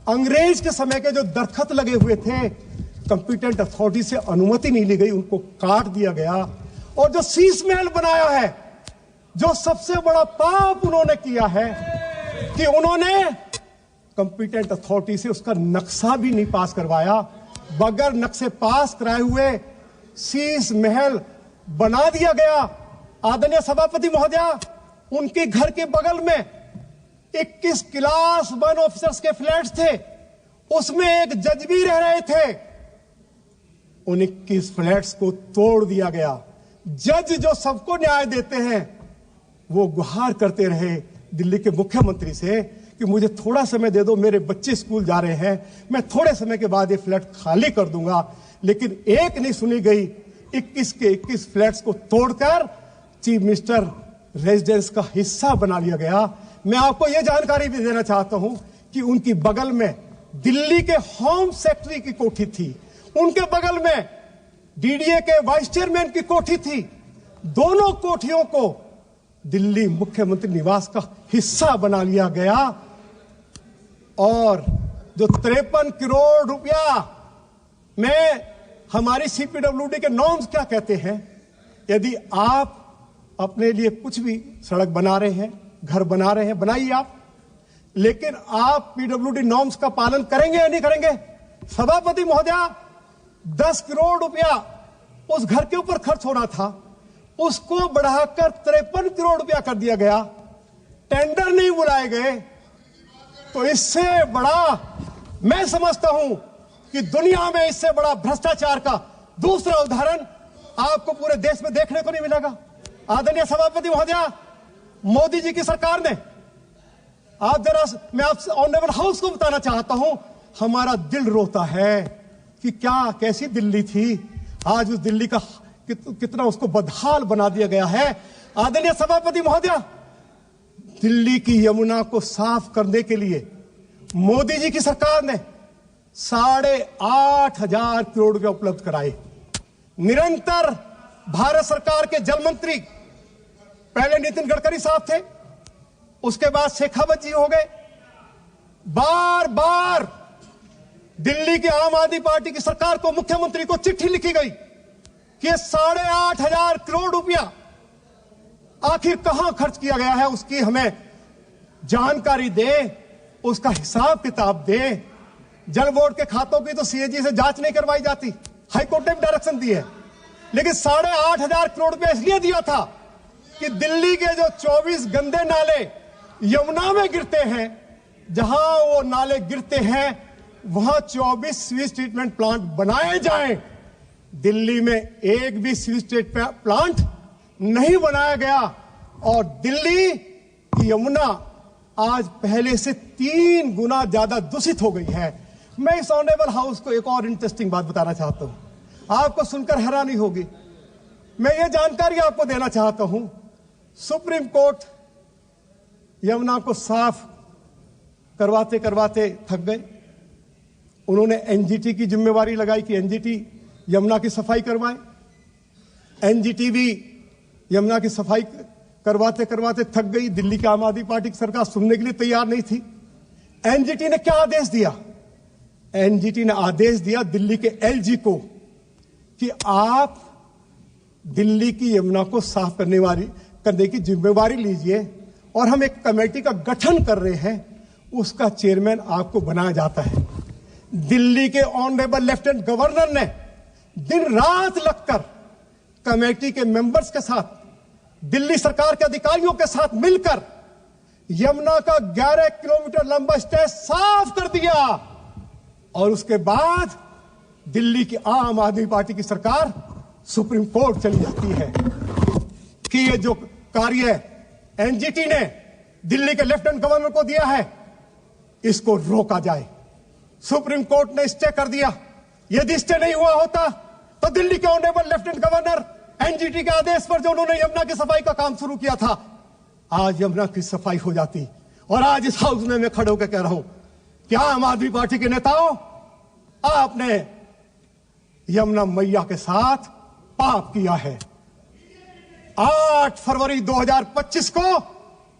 अंग्रेज के समय के जो दरखत लगे हुए थे, कंपिटेंट अथॉरिटी से अनुमति नहीं ली गई, उनको काट दिया गया। और जो शीश महल बनाया है, जो सबसे बड़ा पाप उन्होंने किया है कि उन्होंने कंपिटेंट अथॉरिटी से उसका नक्शा भी नहीं पास करवाया। बगैर नक्शे पास कराए हुए शीश महल बना दिया गया। आदरणीय सभापति महोदया, उनके घर के बगल में 21 क्लास 1 ऑफिसर्स के फ्लैट्स थे, उसमें एक जज भी रह रहे थे। उन 21 फ्लैट्स को तोड़ दिया गया। जज जो सबको न्याय देते हैं, वो गुहार करते रहे दिल्ली के मुख्यमंत्री से कि मुझे थोड़ा समय दे दो, मेरे बच्चे स्कूल जा रहे हैं, मैं थोड़े समय के बाद ये फ्लैट खाली कर दूंगा। लेकिन एक नहीं सुनी गई। 21 के 21 फ्लैट्स को तोड़कर चीफ मिनिस्टर रेजिडेंस का हिस्सा बना लिया गया। मैं आपको यह जानकारी भी देना चाहता हूं कि उनकी बगल में दिल्ली के होम सेक्रेटरी की कोठी थी, उनके बगल में डीडीए के वाइस चेयरमैन की कोठी थी। दोनों कोठियों को दिल्ली मुख्यमंत्री निवास का हिस्सा बना लिया गया। और जो 53 करोड़ रुपया में हमारी सीपीडब्ल्यूडी के नॉर्म्स क्या कहते हैं, यदि आप अपने लिए कुछ भी सड़क बना रहे हैं, घर बना रहे हैं, बनाइए आप, लेकिन आप पीडब्ल्यूडी नॉर्म्स का पालन करेंगे या नहीं करेंगे? सभापति महोदया, 10 करोड़ रुपया उस घर के ऊपर खर्च होना था, उसको बढ़ाकर 53 करोड़ रुपया कर दिया गया। टेंडर नहीं बुलाए गए। तो इससे बड़ा मैं समझता हूं कि दुनिया में इससे बड़ा भ्रष्टाचार का दूसरा उदाहरण आपको पूरे देश में देखने को नहीं मिलेगा। आदरणीय सभापति महोदया, मोदी जी की सरकार ने, आप जरा, मैं आप ऑनरेबल हाउस को बताना चाहता हूं, हमारा दिल रोता है कि क्या कैसी दिल्ली थी, आज उस दिल्ली का कितना उसको बदहाल बना दिया गया है। आदरणीय सभापति महोदया, दिल्ली की यमुना को साफ करने के लिए मोदी जी की सरकार ने 8,500 करोड़ रुपए उपलब्ध कराए। निरंतर भारत सरकार के जल मंत्री पहले नितिन गडकरी साहब थे, उसके बाद शेखावत जी हो गए। बार बार दिल्ली की आम आदमी पार्टी की सरकार को, मुख्यमंत्री को चिट्ठी लिखी गई कि 8,500 करोड़ रुपया आखिर कहां खर्च किया गया है, उसकी हमें जानकारी दे, उसका हिसाब किताब दे। जल बोर्ड के खातों की तो सीएजी से जांच नहीं करवाई जाती, हाईकोर्ट ने भी डायरेक्शन दी है। लेकिन 8,500 करोड़ रुपया इसलिए दिया था कि दिल्ली के जो 24 गंदे नाले यमुना में गिरते हैं, जहां वो नाले गिरते हैं वहां 24 सीवेज ट्रीटमेंट प्लांट बनाए जाएं। दिल्ली में एक भी सीवेज ट्रीटमेंट प्लांट नहीं बनाया गया और दिल्ली की यमुना आज पहले से 3 गुना ज्यादा दूषित हो गई है। मैं इस ऑनरेबल हाउस को एक और इंटरेस्टिंग बात बताना चाहता हूं, आपको सुनकर हैरानी होगी। मैं ये जानकारी आपको देना चाहता हूं, सुप्रीम कोर्ट यमुना को साफ करवाते करवाते थक गए। उन्होंने एनजीटी की जिम्मेवारी लगाई कि एनजीटी यमुना की सफाई करवाए। एनजीटी भी यमुना की सफाई करवाते करवाते थक गई। दिल्ली की आम आदमी पार्टी की सरकार सुनने के लिए तैयार नहीं थी। एनजीटी ने क्या आदेश दिया? एनजीटी ने आदेश दिया दिल्ली के एलजी को कि आप दिल्ली की यमुना को साफ करने की जिम्मेवारी लीजिए और हम एक कमेटी का गठन कर रहे हैं, उसका चेयरमैन आपको बनाया जाता है। दिल्ली के ऑनरेबल लेफ्टिनेंट गवर्नर ने दिन रात लगकर कमेटी के मेंबर्स के साथ, दिल्ली सरकार के अधिकारियों के साथ मिलकर यमुना का 11 किलोमीटर लंबा स्ट्रेच साफ कर दिया। और उसके बाद दिल्ली की आम आदमी पार्टी की सरकार सुप्रीम कोर्ट चली जाती है कि ये जो कार्य एनजीटी ने दिल्ली के लेफ्टिनेंट गवर्नर को दिया है, इसको रोका जाए। सुप्रीम कोर्ट ने स्टे कर दिया। यदि स्टे नहीं हुआ होता तो दिल्ली के ऑनरेबल लेफ्टिनेंट गवर्नर एनजीटी के आदेश पर जो उन्होंने यमुना की सफाई का काम शुरू किया था, आज यमुना की सफाई हो जाती। और आज इस हाउस में मैं खड़े होकर कह रहा हूं कि आम आदमी पार्टी के नेताओं, आपने यमुना मैया के साथ पाप किया है। 8 फरवरी 2025 को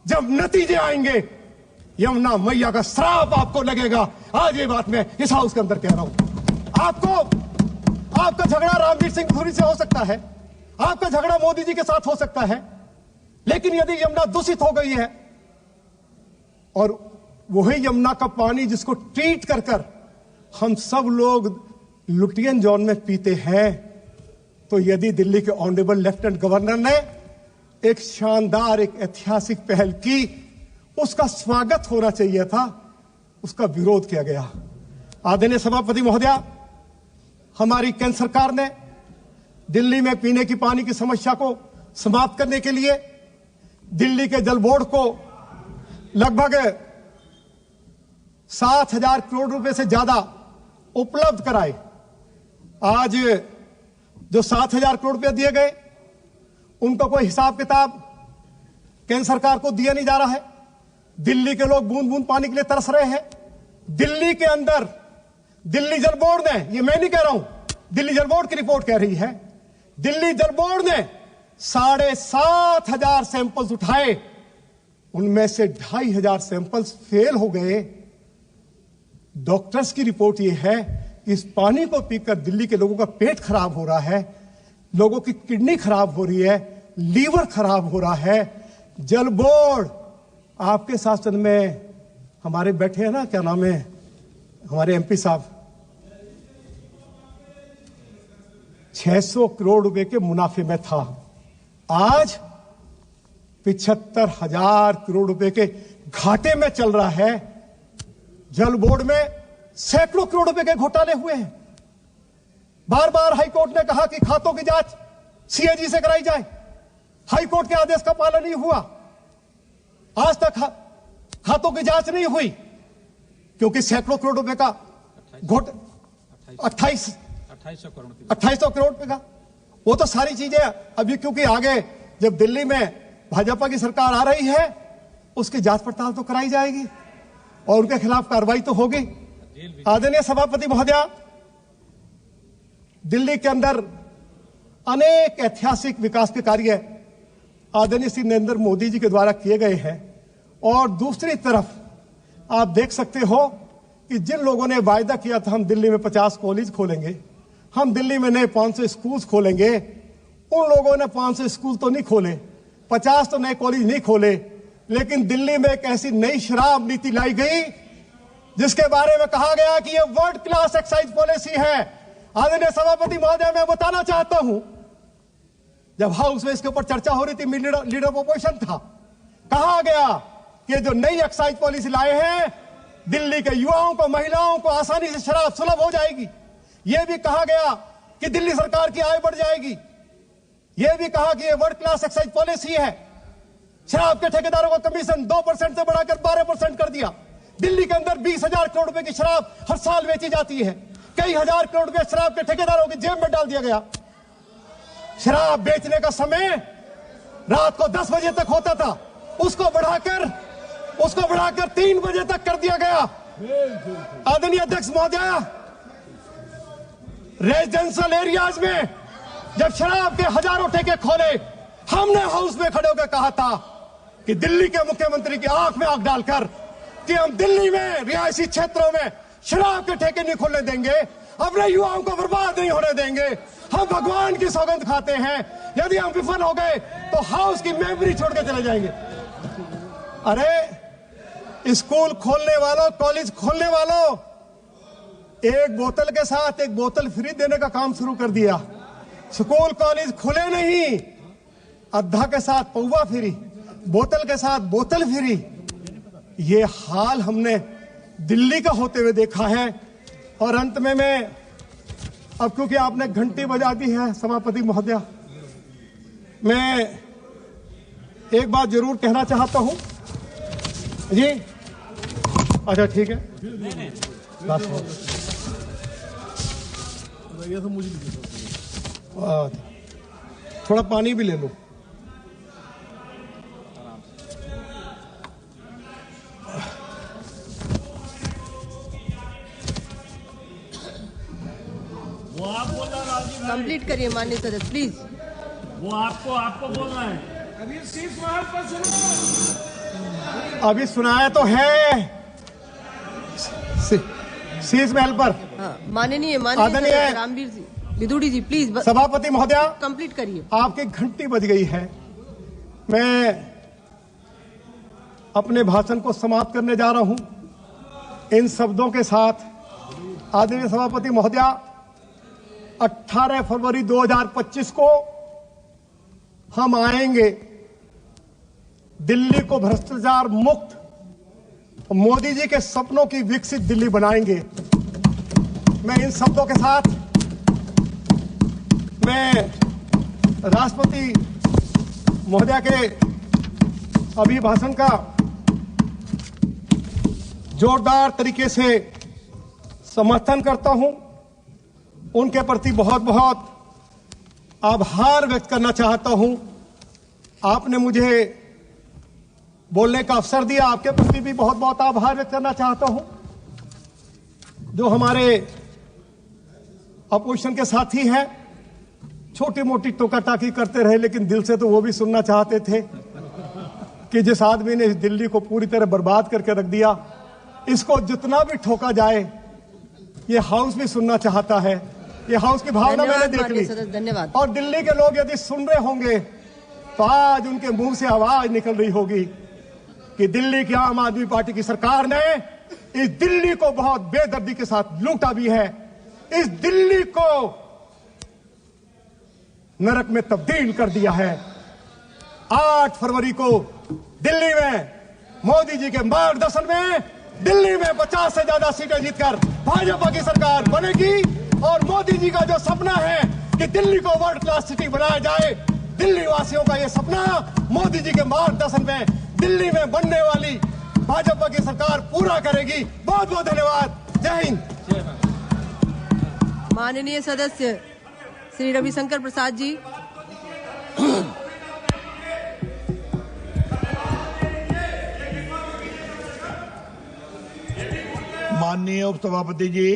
जब नतीजे आएंगे, यमुना मैया का श्राप आपको लगेगा। आज ये बात मैं इस हाउस के अंदर कह रहा हूं। आपका झगड़ा रामवीर सिंह धूरी से हो सकता है, आपका झगड़ा मोदी जी के साथ हो सकता है, लेकिन यदि यमुना दूषित हो गई है और वही यमुना का पानी जिसको ट्रीट कर कर हम सब लोग लुटियन जोन में पीते हैं, तो यदि दिल्ली के ऑनरेबल लेफ्टिनेंट गवर्नर ने एक शानदार, एक ऐतिहासिक पहल की, उसका स्वागत होना चाहिए था, उसका विरोध किया गया। आदरणीय सभापति महोदया, हमारी केंद्र सरकार ने दिल्ली में पीने की पानी की समस्या को समाप्त करने के लिए दिल्ली के जल बोर्ड को लगभग 7,000 करोड़ रुपए से ज्यादा उपलब्ध कराए। आज जो 7,000 करोड़ रुपए दिए गए, उनका कोई हिसाब किताब केंद्र सरकार को दिया नहीं जा रहा है। दिल्ली के लोग बूंद बूंद पानी के लिए तरस रहे हैं। दिल्ली के अंदर दिल्ली जल बोर्ड ने, ये मैं नहीं कह रहा हूं, दिल्ली जल बोर्ड की रिपोर्ट कह रही है, दिल्ली जल बोर्ड ने 7,500 सैंपल्स उठाए, उनमें से 2,500 सैंपल्स फेल हो गए। डॉक्टर्स की रिपोर्ट यह है कि इस पानी को पीकर दिल्ली के लोगों का पेट खराब हो रहा है, लोगों की किडनी खराब हो रही है, लीवर खराब हो रहा है। जल बोर्ड आपके शासन में हमारे बैठे हैं ना, क्या नाम है हमारे एमपी साहब, 600 करोड़ रुपए के मुनाफे में था। आज 75,000 करोड़ रुपए के घाटे में चल रहा है। जल बोर्ड में सैकड़ों करोड़ रुपए के घोटाले हुए हैं। बार बार हाईकोर्ट ने कहा कि खातों की जांच सीएजी से कराई जाए, हाईकोर्ट के आदेश का पालन नहीं हुआ। आज तक खातों की जांच नहीं हुई क्योंकि सैकड़ों करोड़ रुपए का घोट 2800 करोड़ रुपए का, वो तो सारी चीजें अभी, क्योंकि आगे जब दिल्ली में भाजपा की सरकार आ रही है, उसकी जांच पड़ताल तो कराई जाएगी और उनके खिलाफ कार्रवाई तो होगी। आदरणीय सभापति महोदया, दिल्ली के अंदर अनेक ऐतिहासिक विकास के कार्य आदरणीय श्री नरेंद्र मोदी जी के द्वारा किए गए हैं। और दूसरी तरफ आप देख सकते हो कि जिन लोगों ने वायदा किया था हम दिल्ली में 50 कॉलेज खोलेंगे, हम दिल्ली में नए 500 स्कूल्स खोलेंगे, उन लोगों ने 500 स्कूल तो नहीं खोले, 50 तो नए कॉलेज नहीं खोले, लेकिन दिल्ली में एक ऐसी नई शराब नीति लाई गई जिसके बारे में कहा गया कि यह वर्ल्ड क्लास एक्साइज पॉलिसी है। आदरणीय सभापति महोदय, मैं बताना चाहता हूं, जब हाउस में इसके ऊपर चर्चा हो रही थी, लीडर ऑफ अपोजिशन था, कहा गया कि जो नई एक्साइज पॉलिसी लाए हैं, दिल्ली के युवाओं को, महिलाओं को आसानी से शराब सुलभ हो जाएगी। यह भी कहा गया कि दिल्ली सरकार की आय बढ़ जाएगी। यह भी कहा कि यह वर्ल्ड क्लास एक्साइज पॉलिसी है। शराब के ठेकेदारों का कमीशन 2% से बढ़ाकर 12% कर दिया। दिल्ली के अंदर 20,000 करोड़ रुपए की शराब हर साल बेची जाती है। कई हजार करोड़ रुपए शराब के ठेकेदारों की जेब में डाल दिया गया। शराब बेचने का समय रात को 10 बजे तक होता था, उसको बढ़ाकर 3 बजे तक कर दिया गया। आदरणीय अध्यक्ष महोदय, रेजिडेंशियल एरियाज में जब शराब के हजारों ठेके खोले, हमने हाउस में खड़े होकर कहा था कि दिल्ली के मुख्यमंत्री की आंख में आंख डालकर कि हम दिल्ली में रिहायशी क्षेत्रों में शराब के ठेके नहीं खोलने देंगे, अपने युवाओं को बर्बाद नहीं होने देंगे। हम भगवान की सौगंध खाते हैं, यदि हम विफल हो गए तो हाउस की मेमोरी छोड़ के चले जाएंगे। अरे स्कूल खोलने वालों, कॉलेज खोलने वालों, एक बोतल के साथ एक बोतल फ्री देने का काम शुरू कर दिया। स्कूल कॉलेज खुले नहीं, अद्धा के साथ पौवा फ्री, बोतल के साथ बोतल फ्री। ये हाल हमने दिल्ली का होते हुए देखा है। और अंत में मैं, अब क्योंकि आपने घंटी बजा दी है सभापति महोदया, मैं एक बात जरूर कहना चाहता हूं जी। अच्छा ठीक है, थोड़ा पानी भी ले लो। वो आप बोल रहा राजीव भाई, कंप्लीट करिए माननीय सदस्य प्लीज। वो आपको बोल रहा है। अभी शीश महल पर सुनो। अभी सुनाया तो है शीश महल पर। हाँ, माननीय आदरणीय सदस्य रामवीर जी विदुड़ी जी प्लीज सभापति महोदया, कंप्लीट करिए। आपकी घंटी बज गई है। मैं अपने भाषण को समाप्त करने जा रहा हूं इन शब्दों के साथ। आदरणीय सभापति महोदया, 18 फरवरी 2025 को हम आएंगे, दिल्ली को भ्रष्टाचार मुक्त, मोदी जी के सपनों की विकसित दिल्ली बनाएंगे। मैं इन शब्दों के साथ मैं राष्ट्रपति महोदया के अभिभाषण का जोरदार तरीके से समर्थन करता हूं। उनके प्रति बहुत बहुत आभार व्यक्त करना चाहता हूं। आपने मुझे बोलने का अवसर दिया, आपके प्रति भी बहुत बहुत आभार व्यक्त करना चाहता हूं। जो हमारे अपोजिशन के साथी हैं, छोटी मोटी टोका टाकी करते रहे, लेकिन दिल से तो वो भी सुनना चाहते थे कि जिस आदमी ने इस दिल्ली को पूरी तरह बर्बाद करके रख दिया, इसको जितना भी ठोका जाए, ये हाउस भी सुनना चाहता है। ये हाउस की भावना मैंने देख ली। धन्यवाद। और दिल्ली के लोग यदि सुन रहे होंगे तो आज उनके मुंह से आवाज निकल रही होगी कि दिल्ली की आम आदमी पार्टी की सरकार ने इस दिल्ली को बहुत बेदर्दी के साथ लूटा भी है, इस दिल्ली को नरक में तब्दील कर दिया है। 8 फरवरी को दिल्ली में मोदी जी के मार्गदर्शन में दिल्ली में 50 से ज्यादा सीटें जीतकर भाजपा की सरकार बनेगी। और मोदी जी का जो सपना है कि दिल्ली को वर्ल्ड क्लास सिटी बनाया जाए, दिल्ली वासियों का ये सपना मोदी जी के मार्गदर्शन में दिल्ली में बनने वाली भाजपा की सरकार पूरा करेगी। बहुत बहुत धन्यवाद। जय हिंद। माननीय सदस्य श्री रविशंकर प्रसाद जी। माननीय उपसभापति जी,